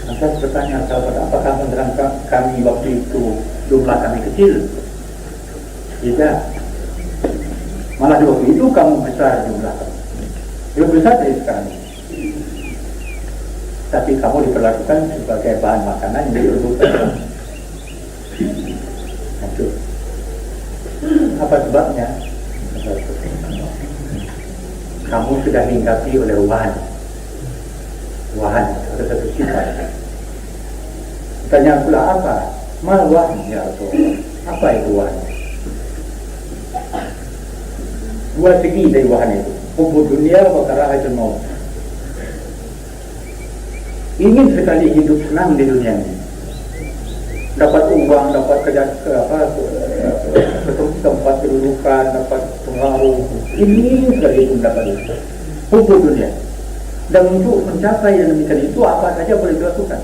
Maka bertanya sahabat, apakah menerangkan kami waktu itu jumlah kami kecil? Tidak. Malah di waktu itu kamu besar jumlah kamu. Lebih besar dari sekarang. Tapi kamu diperlakukan sebagai bahan makanan yang diperebutkan. Apa sebabnya? Kamu sudah dihinggapi oleh wahan atau satu sifat. Tanya pula apa? Mal wahan ya Rasulullah. Apa itu wahan? Dua segi dari wahan itu. Hubbu dunia wa karahatul maut. Ingin sekali hidup senang di dunia ini. Dapat uang, dapat tempat kedudukan, dapat pengaruh. Ini sekali itu mendapat itu. Hubbu dunia. Dan untuk mencapai yang demikian itu apa saja boleh dilakukan.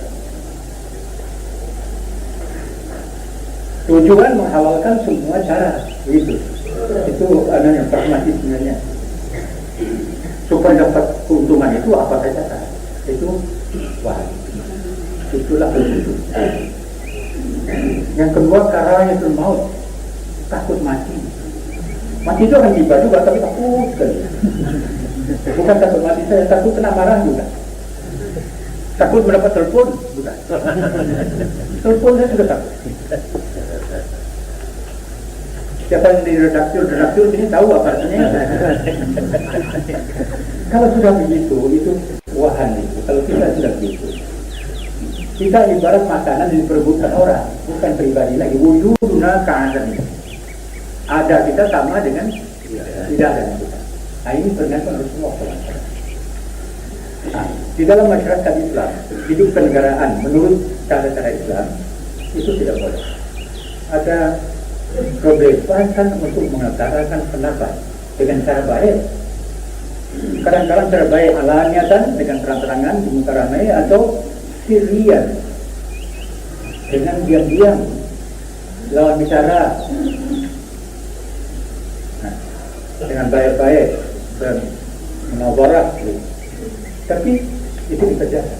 Tujuan menghalalkan semua cara begitu. Itu yang pragmatis sebenarnya. Supaya dapat keuntungan itu apa saja kan? Itu itulah itu. Yang kedua karahatul maut, takut mati. Mati itu akan tiba juga tapi takut sekali. Bukan takut mati saya, takut kena marah juga. Takut mendapat telepon juga. Telepon saya juga takut. Siapa yang di redaktur ini tahu apa artinya. Kalau sudah begitu, itu wahan itu. Kalau kita sudah begitu, kita ibarat makanan yang diperebutkan orang, bukan pribadi lagi. Wujuduna ka'adam. Ada kita sama dengan tidak ada kita. Nah ini pernyataan Rasulullah SAW. Di dalam masyarakat Islam, hidup kenegaraan menurut cara-cara Islam itu tidak boleh. Ada kebebasan untuk mengutarakan pendapat dengan cara baik. Kadang-kadang cara baik alaniatan dengan terang-terangan di muka ramai, atau sirian dengan diam-diam lawan bicara dengan baik-baik dan menawarah. Tapi itu dikerjakan.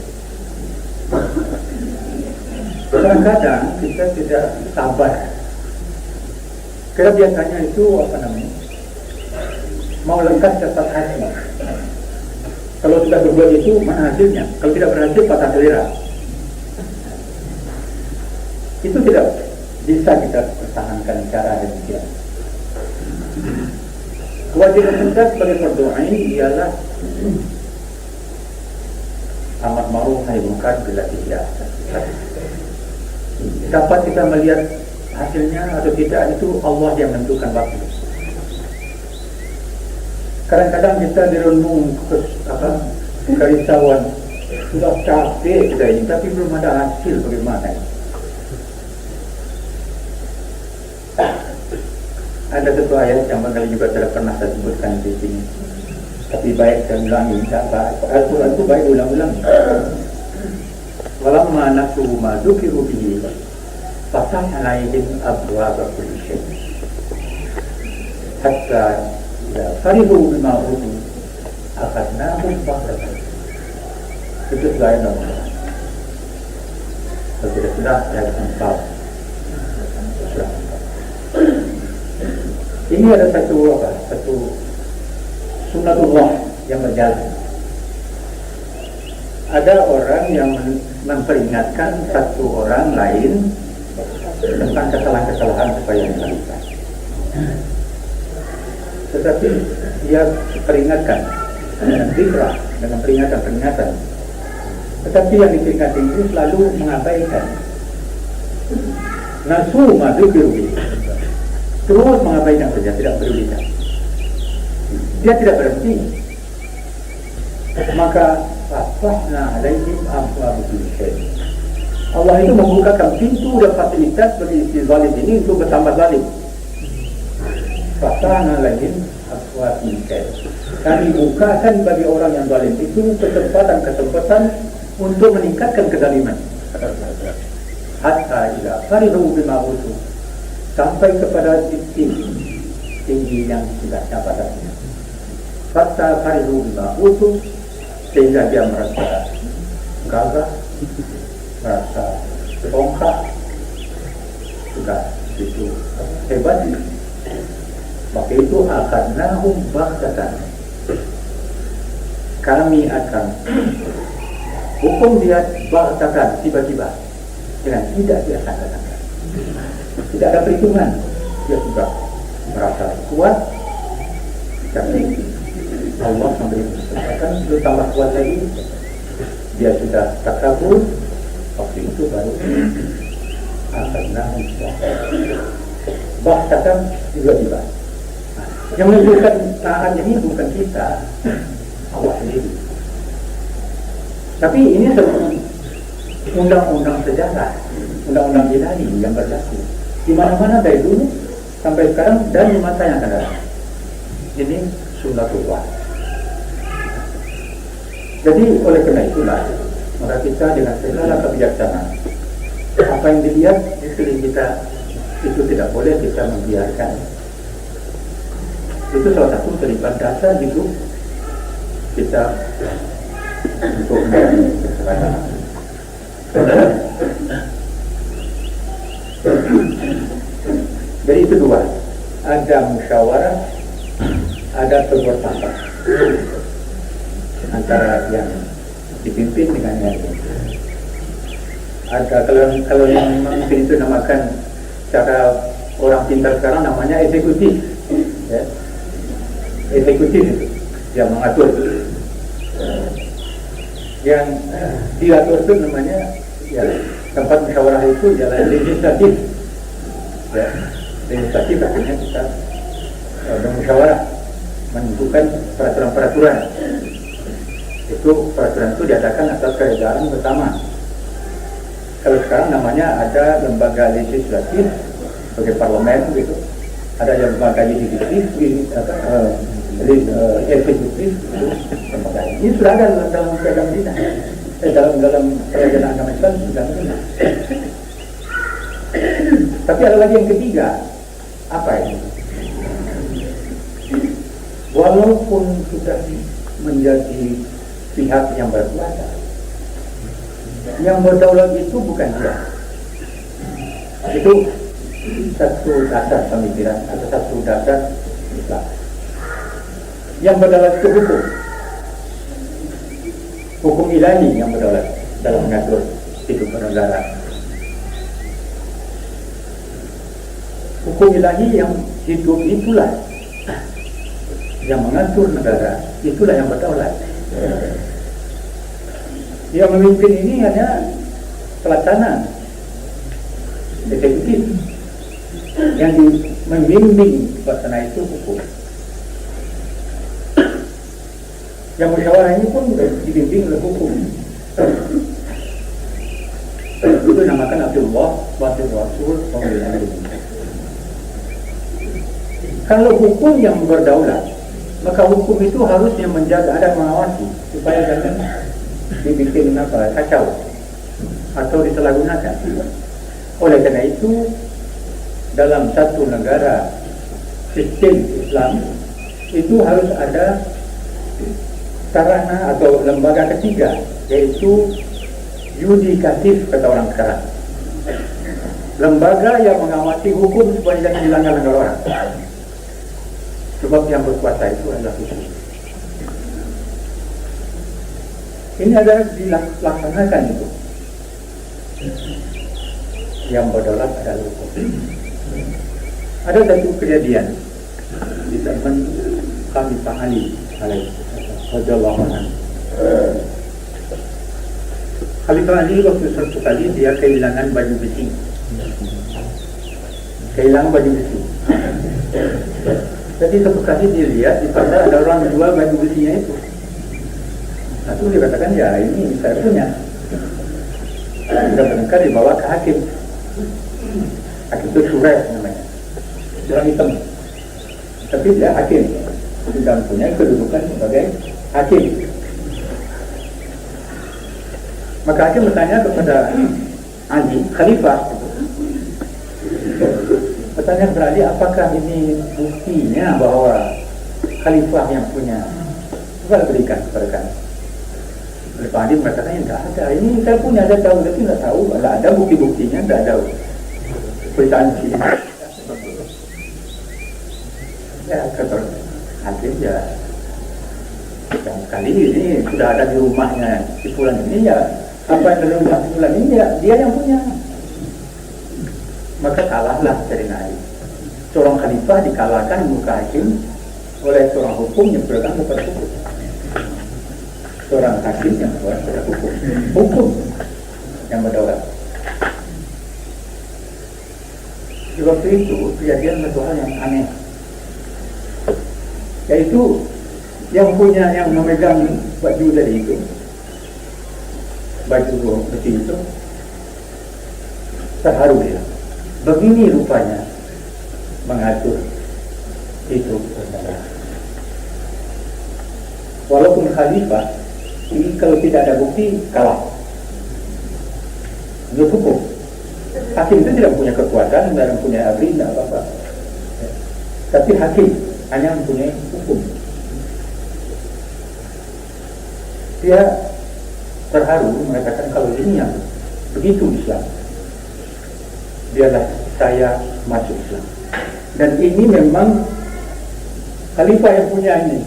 Kadang-kadang kita tidak sabar. Karena biasanya itu mau lengkap cepat hasil. Kalau sudah berbuat itu, mana hasilnya? Kalau tidak berhasil, patah selera. Itu tidak bisa kita pertahankan cara demikian. Kewajiban kita sebagai berdoa ini ialah amar ma'ruf nahi munkar bila tidak. Dapat kita melihat hasilnya atau tidak itu Allah yang menentukan waktu. Kadang-kadang kita dirundung kerisauan sudah capek sudah ini, tapi belum ada hasil bagaimana? Ada satu ayat yang barangkali juga tidak pernah saya sebutkan di sini, tapi baik saya ulangi, Al-Quran itu baik ulang-ulang. Walamma nasu ma dzukiru bihi fatahna alaihim abwaaba kulli syai' hatta idza farihu bima utu akhadnahum baghtatan. Itu ayat nomor. Sudah ayat 4. Ini ada satu sunnatullah yang berjalan. Ada orang yang memperingatkan satu orang lain tentang kesalahan-kesalahan supaya dilakukan. Tetapi dia peringatkan dengan zikrah, dengan peringatan. Tetapi yang diperingati itu selalu mengabaikan. Nasu ma dzukiru, terus mengabaikan saja, tidak pedulikan. Dia tidak berhenti. Maka fatahna alaihim abwaaba kulli syai'. Allah itu membukakan pintu dan fasilitas bagi si zalim ini untuk bertambah zalim. Fatahna alaihim abwaaba kulli syai'. Kami bukakan bagi orang yang zalim itu kesempatan untuk meningkatkan kezaliman. Hatta ila farihu bima utu, sampai kepada titik tinggi yang tidak dapatnya. Hatta farihu bima utu, sehingga dia merasa gagah, merasa bongkak, sudah itu hebat. Maka itu akhadnahum baghtatan, kami akan hukum dia baghtatan, tiba-tiba, dengan tidak disangka-sangka, tidak ada perhitungan. Dia sudah merasa kuat, tapi Allah memberi kesempatan untuk tambah kuat lagi. Dia sudah takabur, waktu itu baru akhadnahum baghtatan, tiba-tiba. Yang menunjukkan taat ini bukan kita, Allah sendiri. Tapi ini seperti undang-undang sejarah, undang-undang ilahi yang berlaku di mana-mana dari dulu sampai sekarang dan di masa yang akan datang. Ini sunnatullah. Jadi oleh karena itulah, maka kita dengan segala kebijaksanaan, apa yang dilihat di sekeliling kita itu tidak boleh kita membiarkan. Itu salah satu terlibat dasar hidup kita untuk menjadi kesehatan. Jadi itu dua, ada musyawarah, ada tegur sapa antara yang dipimpin dengan yang ada. Kalau yang memimpin itu namakan cara orang pintar sekarang namanya eksekutif, ya. Eksekutif itu yang mengatur. Yang diatur itu namanya, ya, tempat musyawarah itu ialah legislatif, ya. Legislatif artinya kita bermusyawarah menentukan peraturan-peraturan. Itu peraturan itu diadakan atas keadaan bersama. Kalau sekarang namanya ada lembaga legislatif sebagai parlemen gitu, ada yang lembaga yudikatif, eksekutif, lembaga ini sudah ada dalam agama kita, dalam perjalanan agama Islam sudah ada. Tapi ada lagi yang ketiga, apa ini? Walaupun sudah menjadi pihak yang berkuasa, yang berdaulat itu bukan dia. Itu satu dasar pemikiran atau satu dasar Islam. Yang berdaulat itu hukum ilahi yang berdaulat dalam mengatur hidup bernegara. Hukum ilahi yang hidup itulah yang mengatur negara, itulah yang berdaulat. Yang memimpin ini hanya pelaksana, eksekutif. Yang membimbing pelaksana itu hukum. Yang musyawarah ini pun dibimbing oleh hukum. Itu namakan Abdullah, Wakil Rasul, Pemilihan Nabi. Kalau hukum yang berdaulat, maka hukum itu harusnya menjaga dan mengawasi supaya jangan dibikin kacau atau disalahgunakan. Oleh karena itu, dalam satu negara sistem Islam itu harus ada sarana atau lembaga ketiga, yaitu yudikatif kata orang sekarang. Lembaga yang mengawasi hukum supaya jangan dilanggar-langgar orang. Sebab yang berkuasa itu adalah hukum. Ini adalah dilaksanakan itu. Yang berdaulat adalah hukum. Ada satu kejadian di zaman Khalifah Ali radhiyallahu anhu. Khalifah Ali waktu suatu kali dia kehilangan baju besi. Kehilangan baju besi. Jadi satu kali dia lihat di pasar ada orang menjual baju besinya itu. Lalu dia katakan, ya ini saya punya. Sudah berangkat dibawa ke hakim. Hakim itu Surah namanya, orang hitam. Tapi dia hakim, sudah punya kedudukan sebagai hakim. Maka hakim bertanya kepada Ali, Khalifah, bertanya kepada Ali, apakah ini buktinya bahwa Khalifah yang punya? Coba berikan kepada kami. Khalifah Ali mengatakan, tidak ada, ini saya punya, saya tahu, tapi tidak tahu, tidak ada bukti-buktinya, tidak ada perusahaan sini. Ya, kata hakim, ya yang kali ini sudah ada di rumahnya si fulan ini, ya apa yang ada di rumah si fulan ini, ya dia yang punya. Maka kalahlah dari Ali. Seorang khalifah dikalahkan di muka hakim oleh seorang hukum yang berpegang kepada hukum. Seorang hakim yang berpegang kepada hukum. Hukum yang berdaulat. Di waktu itu kejadian satu hal yang aneh, yaitu yang punya, yang memegang baju dari itu, baju besi itu, terharu dia. Begini rupanya mengatur itu. Walaupun khalifah, ini kalau tidak ada bukti kalah. Itu hukum. Hakim itu tidak punya kekuatan, tidak punya abri, tidak apa-apa. Tapi hakim hanya mempunyai hukum. Dia terharu mengatakan, kalau ini yang begitu Islam, biarlah saya masuk Islam. Dan ini memang khalifah yang punya ini.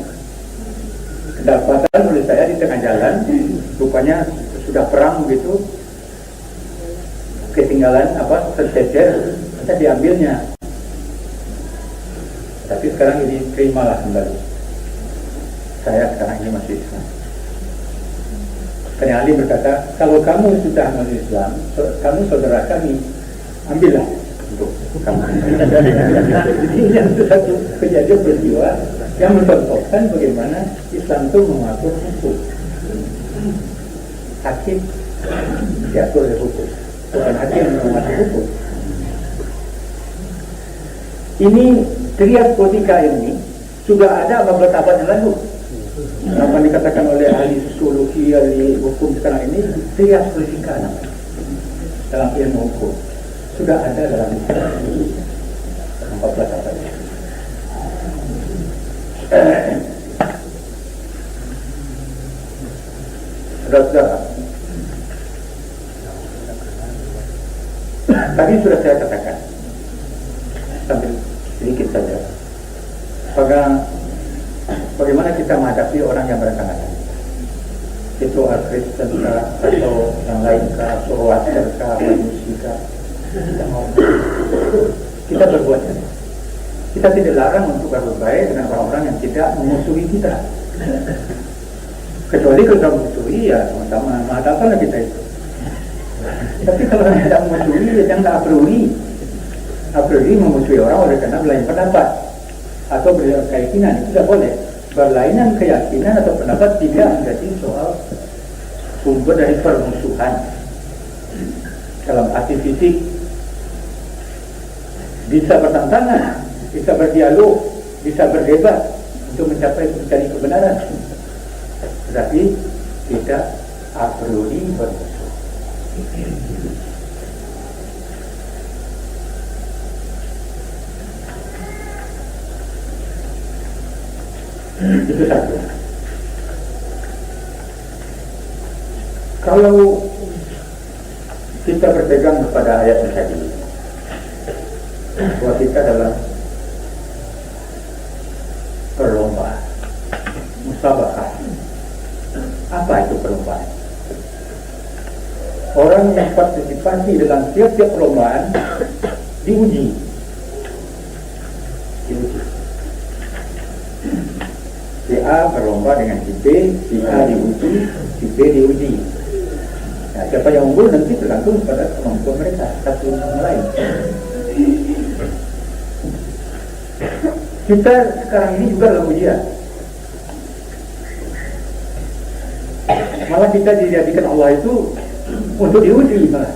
Kedapatan oleh saya di tengah jalan, rupanya sudah perang begitu, ketinggalan tercecer, kita diambilnya. Tapi sekarang ini terimalah kembali. Saya sekarang ini masuk Islam. Karena Ali berkata, kalau kamu sudah masuk Islam, kamu saudara kami, ambillah untuk kamu. Jadi ini adalah satu kejadian peristiwa yang mencontohkan bagaimana Islam itu mengatur hukum. Hakim diatur oleh hukum, bukan hakim yang mengatur hukum. Ini trias politika ini sudah ada beberapa abad yang lalu. Apa yang dikatakan oleh ahli sosiologi, ahli hukum sekarang ini trias politika namanya. Dalam ilmu hukum sudah ada dalam 14 abad. Saudara-saudara, tadi sudah saya katakan, sambil sedikit saja, bagaimana kita menghadapi orang yang beragama, itu Kristen atau yang lain kah, Zoroaster kah, Majusi kah, kita berbuat saja. Kita tidak larang untuk berbuat baik dengan orang-orang yang tidak memusuhi kita. Kecuali kalau kita memusuhi, ya sama-sama menghadapkan kita itu. Tapi kalau tidak memusuhi, ya jangan a priori memusuhi orang oleh karena berlain pendapat atau berkeyakinan, itu tidak boleh. Berlainan keyakinan atau pendapat tidak menjadi soal sumber dari permusuhan dalam arti fisik. Bisa bertentangan, bisa berdialog, bisa berdebat untuk mencari kebenaran, tetapi tidak a priori bermusuh. Itu satu. Kalau kita berpegang kepada ayat tadi, bahwa kita adalah perlombaan, musabaqah. Apa itu perlombaan? Orang yang partisipasi dalam tiap-tiap perlombaan diuji. Si A berlomba dengan si B, si A diuji, si B diuji. Nah, siapa yang unggul nanti tergantung pada kemampuan mereka satu sama lain. Kita sekarang ini juga dalam ujian. Malah kita dijadikan Allah itu untuk diuji malah.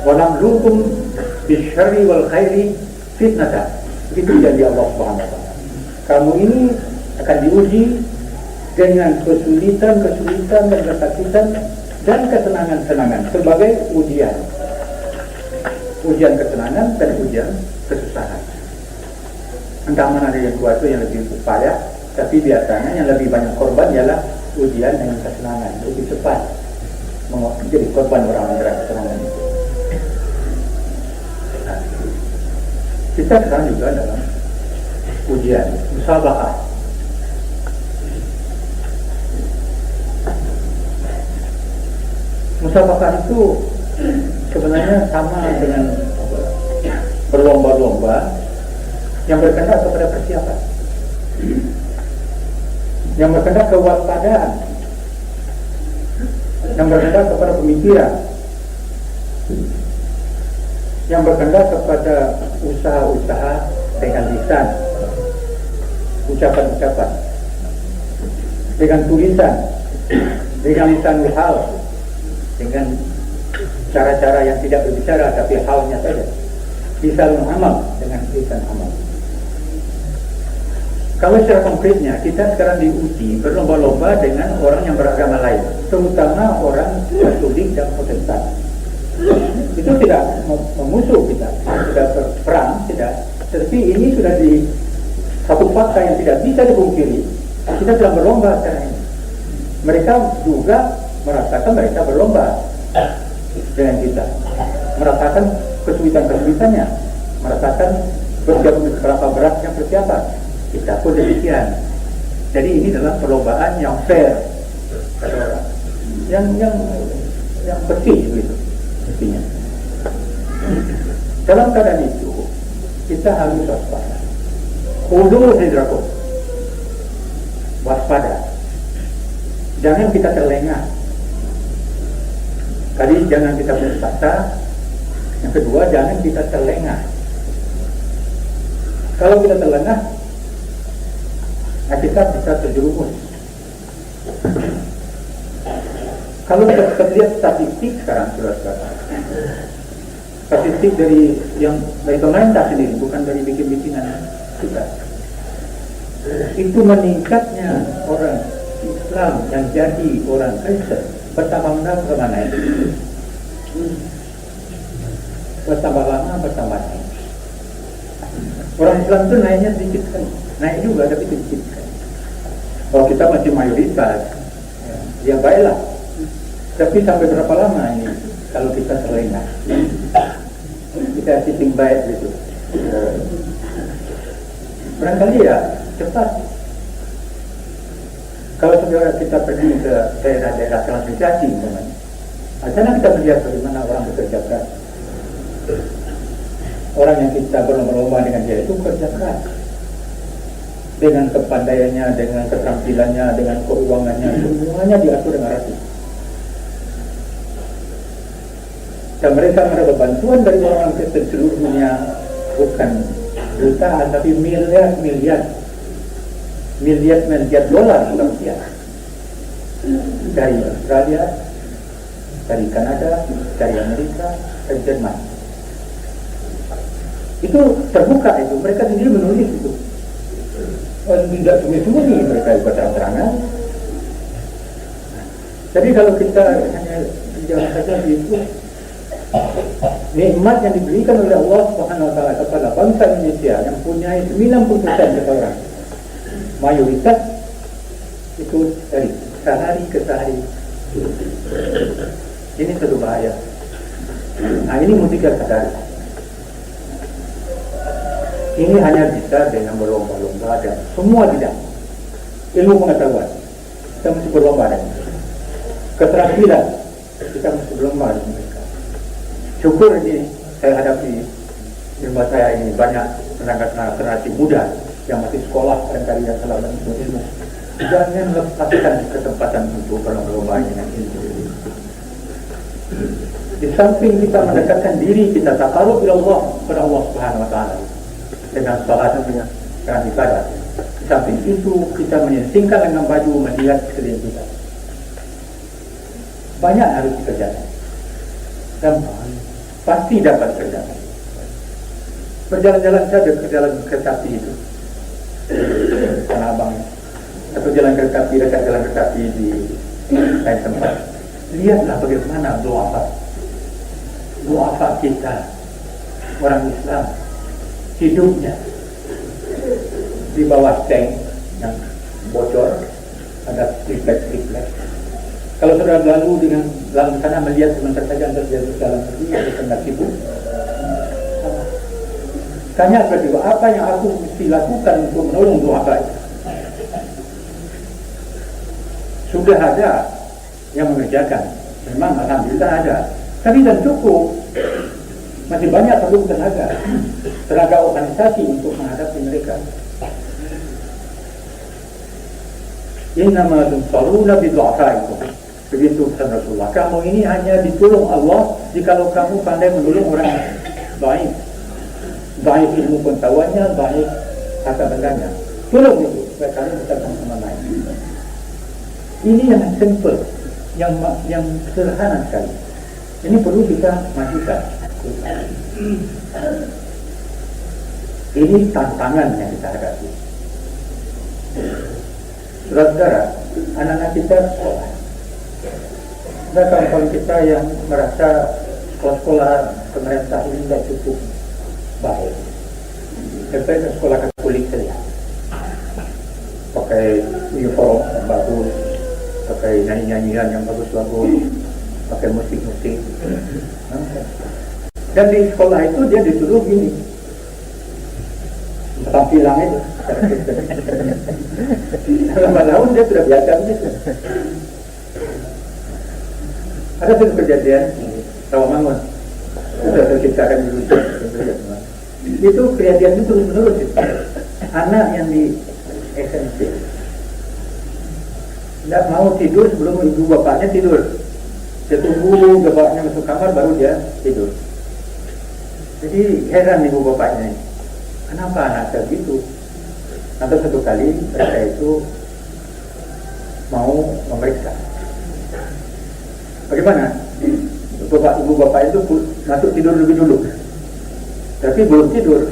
Walamlukum bisyarri wal khairi fitnatan. Itu janji Allah Subhanahu wa taala. Kamu ini akan diuji dengan kesulitan dan kesakitan dan kesenangan sebagai ujian. Ujian kesenangan dan ujian kesusahan. Entah mana dari dua itu yang lebih upaya, tapi biasanya yang lebih banyak korban ialah ujian dengan kesenangan, lebih cepat menjadi korban orang yang kesenangan itu. Kita sekarang juga dalam ujian, musabaqah. Musabaqah itu sebenarnya sama dengan berlomba-lomba yang berkendak kepada persiapan, yang berkendak kewaspadaan, yang berkendak kepada pemikiran, yang berkendak kepada usaha-usaha dengan lisan, ucapan-ucapan, dengan tulisan, dengan lisan hal, dengan cara-cara yang tidak berbicara tapi halnya saja, lisan amal dengan lisan amal. Kalau secara konkretnya kita sekarang diuji berlomba-lomba dengan orang yang beragama lain, terutama orang Katolik dan Protestan. Itu tidak memusuh kita, tidak berperang, tidak. Tetapi ini sudah di satu fakta yang tidak bisa dipungkiri. Kita sedang berlomba sekarang ini. Mereka juga merasakan mereka berlomba dengan kita, merasakan kesulitan-kesulitannya, merasakan berapa beratnya persiapan. Kita pun demikian. Jadi ini adalah perlombaan yang fair, yang bersih begitu. Mestinya. Dalam keadaan itu kita harus waspada. Khudu hidrakum. Waspada. Jangan kita terlengah. Tadi jangan kita putus asa. Yang kedua, jangan kita terlengah. Kalau kita terlengah, kita bisa terjerumus. Kalau kita lihat statistik sekarang, saudara-saudara, statistik dari pemerintah sendiri, bukan dari bikin-bikinan kita, itu meningkatnya orang Islam yang jadi orang Kristen bertambah kemana itu? Bertambah lama, bertambah naik. Orang Islam itu naiknya sedikit kan, naik juga tapi sedikit kan. Kalau kita masih mayoritas, ya baiklah. Tapi sampai berapa lama ini kalau kita terlengah? Kita sitting baik gitu. Barangkali ya cepat. Kalau saudara kita pergi ke daerah-daerah transmigrasi, akhirnya kita melihat bagaimana orang bekerja keras. Orang yang kita berlomba-lomba dengan dia itu bekerja keras. Dengan kepandaiannya, dengan keterampilannya, dengan keuangannya, semuanya diatur dengan rapi. Dan mereka mendapat bantuan dari orang Kristen seluruh dunia, bukan jutaan tapi miliar miliar dolar rupiah dari Australia, dari Kanada, dari Amerika, dari Jerman. Itu terbuka itu, mereka sendiri menulis itu. Tidak sembunyi mereka berterang-terangan. Jadi kalau kita hanya jangan saja itu nikmat yang diberikan oleh Allah Subhanahu wa taala kepada bangsa Indonesia yang punya 90% kata orang. Mayoritas itu dari sehari ke sehari. Ini satu bahaya. Nah, ini mesti kita sadari. Ini hanya bisa dengan berlomba-lomba dan semua bidang ilmu pengetahuan kita mesti berlomba dengan keterampilan kita mesti berlomba dengan mereka. Syukur ini saya hadapi di rumah saya ini banyak tenaga generasi muda yang masih sekolah barangkali yang salah menuntut ilmu. Jangan lepaskan kesempatan untuk berlomba dengan ilmu. Di samping kita mendekatkan diri kita takarub ila Allah kepada Allah Subhanahu wa taala dengan salat dan dengan ibadah. Di samping itu kita menyingsingkan dengan baju melihat sekeliling kita. Banyak harus dikerjakan dan pasti dapat kerjakan. Berjalan-jalan saja ke jalan kereta api itu, Tanah Abang, atau jalan kereta api dekat jalan kereta api di lain tempat. Lihatlah bagaimana doa kita orang Islam hidupnya di bawah tank yang bocor, ada triplek. Kalau sudah lalu dengan dalam sana melihat sebentar saja anda terjadi dalam negeri ada kena sibuk. Tanya kedua, apa yang aku mesti lakukan untuk menolong doa baik? Sudah ada yang mengerjakan, memang alhamdulillah ada, tapi dan cukup. Masih banyak perlu tenaga organisasi untuk menghadapi mereka. Innama tunsaruna bidu'afaikum. Begitu pesan Rasulullah. Kamu ini hanya ditolong Allah jikalau kamu pandai menolong orang baik. Baik ilmu pengetahuannya, baik harta bendanya. Tolong itu supaya kalian bisa sama-sama naik. Ini yang simple, yang sederhana sekali. Ini perlu kita majukan. Ini tantangan yang kita hadapi. Saudara-saudara, anak-anak kita sekolah. Ada kawan-kawan kita yang merasa sekolah pemerintah ini tidak cukup baik. Mereka ke sekolah Katolik saja, pakai uniform yang bagus, pakai nyanyi-nyanyian yang bagus-bagus, pakai musik-musik. Dan di sekolah itu dia disuruh gini, tampilan itu. Lama tahun dia sudah biasa begitu. Ada satu kejadian Rawamangun, sudah terciptakan di Rusia. Itu kejadian itu terus-menerus. Anak yang di SMP tidak mau tidur sebelum ibu bapaknya tidur. Dia tunggu bapaknya masuk kamar baru dia tidur. Jadi heran ibu bapaknya, kenapa anak saya gitu? Nanti satu kali mereka itu mau memeriksa. Bagaimana? Ibu bapak itu masuk tidur lebih dulu, tapi belum tidur,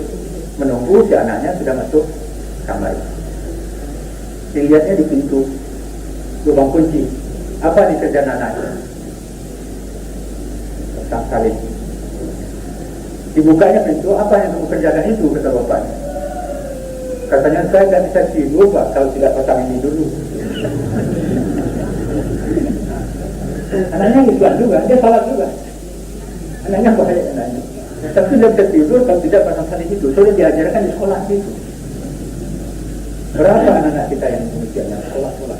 menunggu si anaknya sudah masuk kamar. Dilihatnya di pintu lubang kunci. Apa nih kerjaan anaknya? Tentang salin. Dibukanya pintu, apa yang kamu kerjakan itu, kata bapaknya. Katanya saya tidak bisa tidur Pak kalau tidak pasang ini dulu. Anaknya Islam juga, dia salah juga. Anaknya bahaya anaknya. Tapi dia bisa tidur kalau tidak pasang salin itu. Sudah diajarkan di sekolah itu. Berapa anak-anak kita yang demikian yang sekolah-sekolah?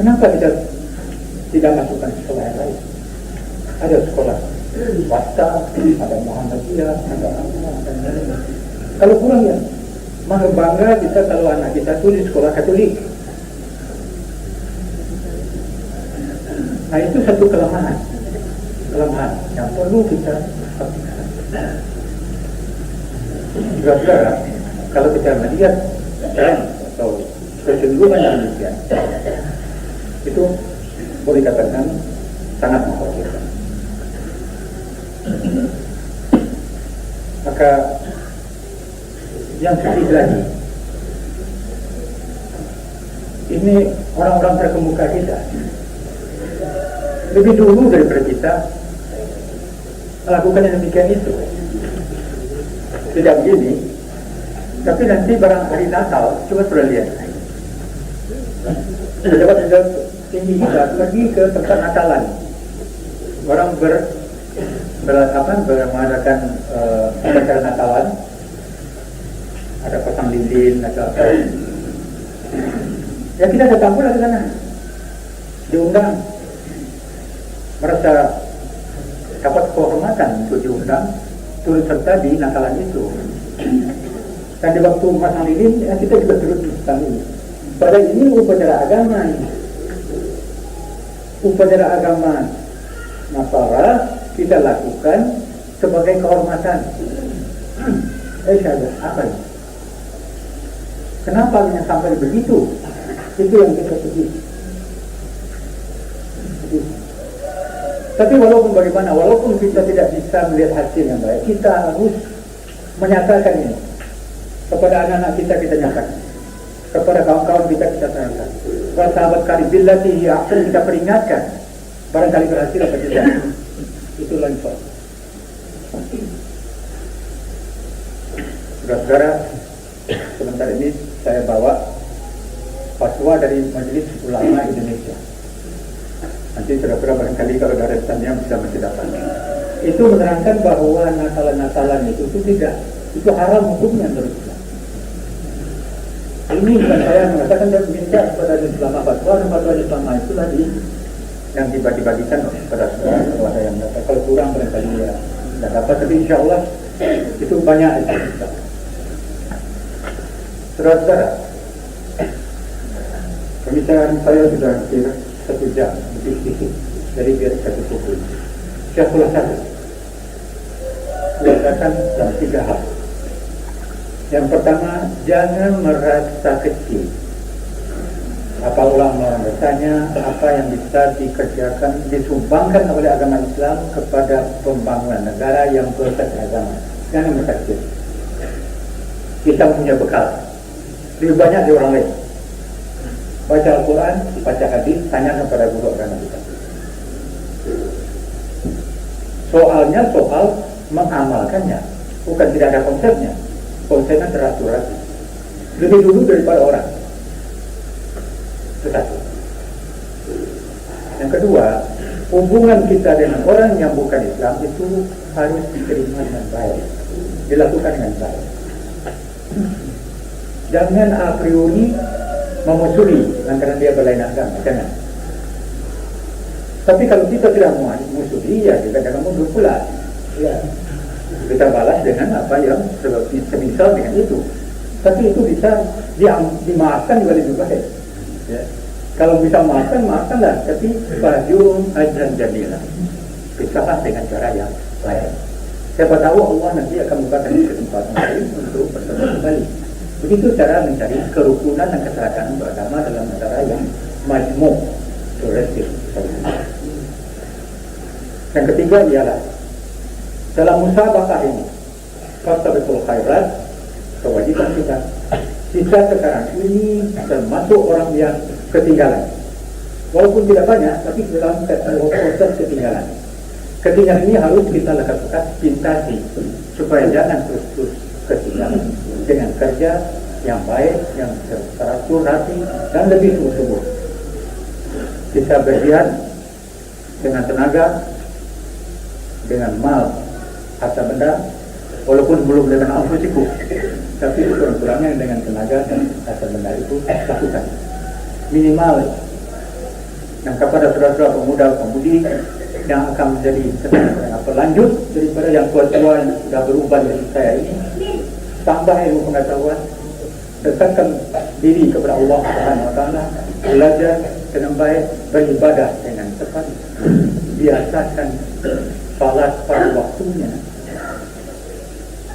Kenapa kita tidak masukkan sekolah yang lain? Ada sekolah swasta, ada Muhammadiyah, ada apa, ada lain. Kalau kurang ya, maka bangga kita kalau anak kita tuh di sekolah Katolik. Nah itu satu kelemahan yang perlu kita Saudara, kalau kita melihat atau kecenderungan Indonesia itu boleh dikatakan sangat mengkhawatirkan. Maka yang sedih lagi, ini orang-orang terkemuka kita lebih dulu daripada kita melakukan yang demikian itu. Tidak begini, tapi nanti barang hari Natal, coba sudah lihat. Pejabat tinggi kita pergi ke tempat Natalan. Orang mengadakan acara Natalan, ada pasang lilin, ada apa. Ya kita datang pula ke sana, diundang, merasa dapat kehormatan untuk diundang, turut serta di Natalan itu. Dan di waktu pasang lilin, ya kita juga turut kami. Padahal ini upacara agama ini. Upacara agama Nasara kita lakukan sebagai kehormatan. Apa ini? Kenapa yang sampai begitu? Itu yang kita sedih. Tapi walaupun bagaimana, walaupun kita tidak bisa melihat hasil yang baik, kita harus menyatakan ini kepada anak-anak kita nyatakan, kepada kawan-kawan kita terangkan. Kepada sahabat karib billati ahsan kita peringatkan. Barangkali berhasil atau tidak. Itulah info. Saudara-saudara, sebentar ini saya bawa fatwa dari Majelis Ulama Indonesia. Nanti saudara-saudara barangkali kalau ada restannya bisa masih dapat. Itu menerangkan bahwa Natalan itu tidak, itu haram hukumnya menurut Islam. Ini bukan saya mengatakan dan minta kepada ulama fatwa Islam itu tadi yang dibagi-bagikan kepada saudara kalau ada yang dapat. Kalau kurang barangkali ya tidak dapat, tapi insya Allah itu banyak itu. Saudara-saudara, pembicaraan saya sudah hampir 1 jam lebih sedikit dari biar satu pukul. Saya khulasakan dalam 3 hal. Yang pertama, jangan merasa kecil. Apa ulama bertanya, apa yang bisa dikerjakan, disumbangkan oleh agama Islam kepada pembangunan negara yang berkeagamaan. Jangan merasa kecil. Kita punya bekal lebih banyak dari orang lain. Baca Al-Quran, baca hadis, tanya kepada guru agama kita. Soalnya soal mengamalkannya, bukan tidak ada konsepnya. Konsepnya teratur lebih dulu daripada orang. Itu satu. Yang kedua, hubungan kita dengan orang yang bukan Islam itu harus diterima dengan baik, dilakukan dengan baik. Jangan a priori memusuhi lantaran dia berlain agama, jangan. Tapi kalau kita tidak mau musuhi, ya kita jangan mundur pula. Ya, kita balas dengan apa yang semisal dengan itu. Tapi itu bisa dimaafkan juga lebih baik. Ya. Kalau bisa maafkanlah. Tapi bajum ajran jadilah. Pisahlah dengan cara yang lain. Siapa tahu Allah nanti akan membukakan kesempatan lain untuk bertemu kembali. Begitu cara mencari kerukunan dan keserakahan beragama dalam negara yang majmuk, progresif. Yang ketiga ialah dalam musabaqah ini, fastabiqul khairat, kewajiban kita sekarang ini termasuk orang yang ketinggalan. Walaupun tidak banyak, tapi dalam proses ketinggalan. Ketinggalan ini harus kita lakukan pintasi supaya jangan terus ketinggalan dengan kerja yang baik, yang teratur, rapi, dan lebih sungguh-sungguh. Kita berjihad dengan tenaga, dengan mal, harta benda, walaupun belum dengan anfusiku, tapi kurang-kurangnya dengan tenaga dan harta benda itu lakukan. Minimal yang kepada saudara-saudara pemuda-pemudi yang akan menjadi lanjut daripada yang tua-tua yang sudah berubah dari saya ini, tambah ilmu pengetahuan, dekatkan diri kepada Allah Subhanahu wa taala, belajar dengan baik, beribadah dengan tepat, biasakan salat pada waktunya.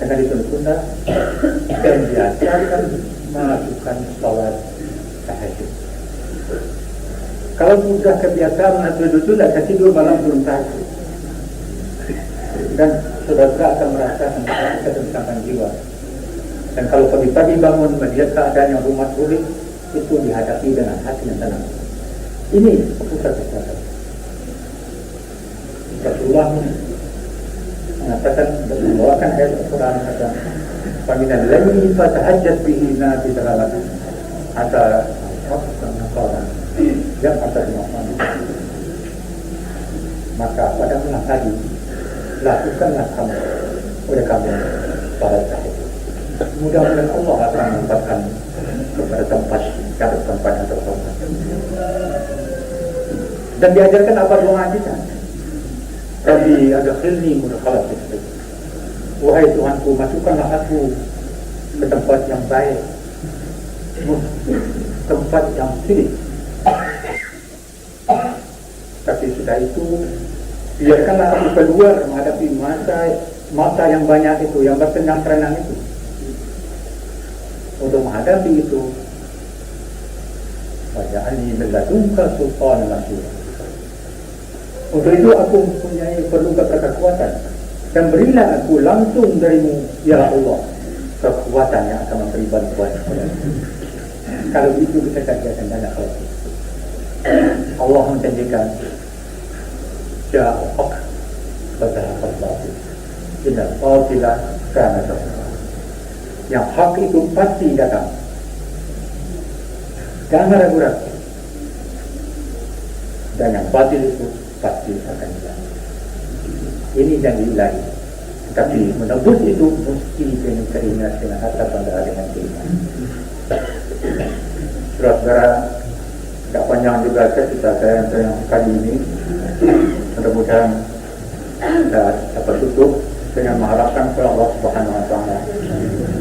karena di Sunda dan diajarkan melakukan sholat tahajud. Kalau sudah kebiasaan menghadiri sudah tidur malam belum tahajud, dan saudara akan merasa ketenangan jiwa. Dan kalau pagi-pagi bangun melihat keadaan yang rumah sulit, itu dihadapi dengan hati yang tenang. Ini pusat kesehatan. Rasulullah mengatakan dan membawakan ayat Al-Quran kata, "Faminal laili fatahajjat bihi nafilah hatta qala yang atas Muhammad." Maka pada malam hari lakukanlah kamu oleh kamu pada tahajud. Mudah-mudahan Allah akan menempatkan kepada tempat yang terhormat. Dan diajarkan apa doa kita? Rabbi adkhilni mudkhala sidq. Wahai Tuhanku, masukkanlah aku ke tempat yang baik, tempat yang sidq. Tapi sudah itu, biarkanlah aku keluar menghadapi masa yang banyak itu, yang bertenang-tenang itu. Untuk menghadapi itu, waj'alni min ladunka sultanan nasira. Untuk itu aku perlu kekuatan, dan berilah aku langsung darimu, ya Allah, kekuatan yang akan memberi bantuan kepada aku. Kalau itu kita akan banyak hal. Allah menjanjikan, ja'al haq wa zahaqal batil, innal batila kana zahuqa. Yang hak itu pasti datang. Jangan ragu-ragu. Dan yang batil itu pasti akan hilang. Ini janji ilahi. Tapi menebus itu mesti dengan keinginan, dengan harta benda, dengan keinginan. Saudara-saudara, tidak panjang juga cerita saya yang kali ini. Mudah-mudahan dapat tutup dengan mengharapkan kepada Allah Subhanahu Wa Taala.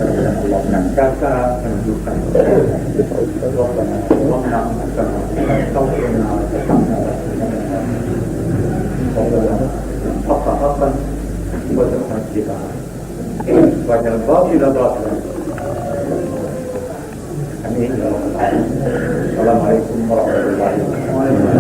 Mudah-mudahan Allah senantiasa menunjukkan Assalamualaikum warahmatullahi wabarakatuh.